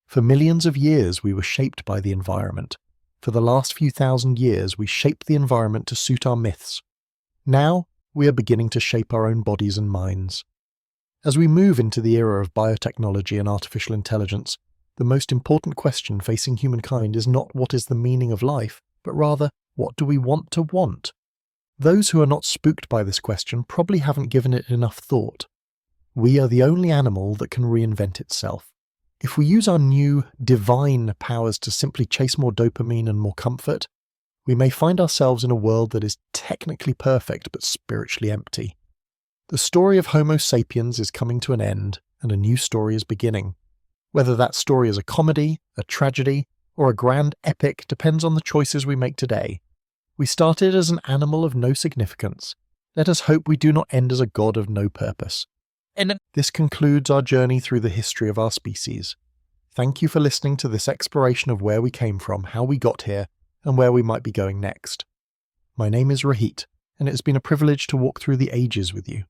For millions of years we were shaped by the environment. For the last few thousand years we shaped the environment to suit our myths. Now we are beginning to shape our own bodies and minds. As we move into the era of biotechnology and artificial intelligence, the most important question facing humankind is not what is the meaning of life, but rather, what do we want to want? Those who are not spooked by this question probably haven't given it enough thought. We are the only animal that can reinvent itself. If we use our new, divine powers to simply chase more dopamine and more comfort, we may find ourselves in a world that is technically perfect but spiritually empty. The story of Homo sapiens is coming to an end, and a new story is beginning. Whether that story is a comedy, a tragedy, or a grand epic depends on the choices we make today. We started as an animal of no significance. Let us hope we do not end as a god of no purpose. And this concludes our journey through the history of our species. Thank you for listening to this exploration of where we came from, how we got here, and where we might be going next. My name is Rahit, and it has been a privilege to walk through the ages with you.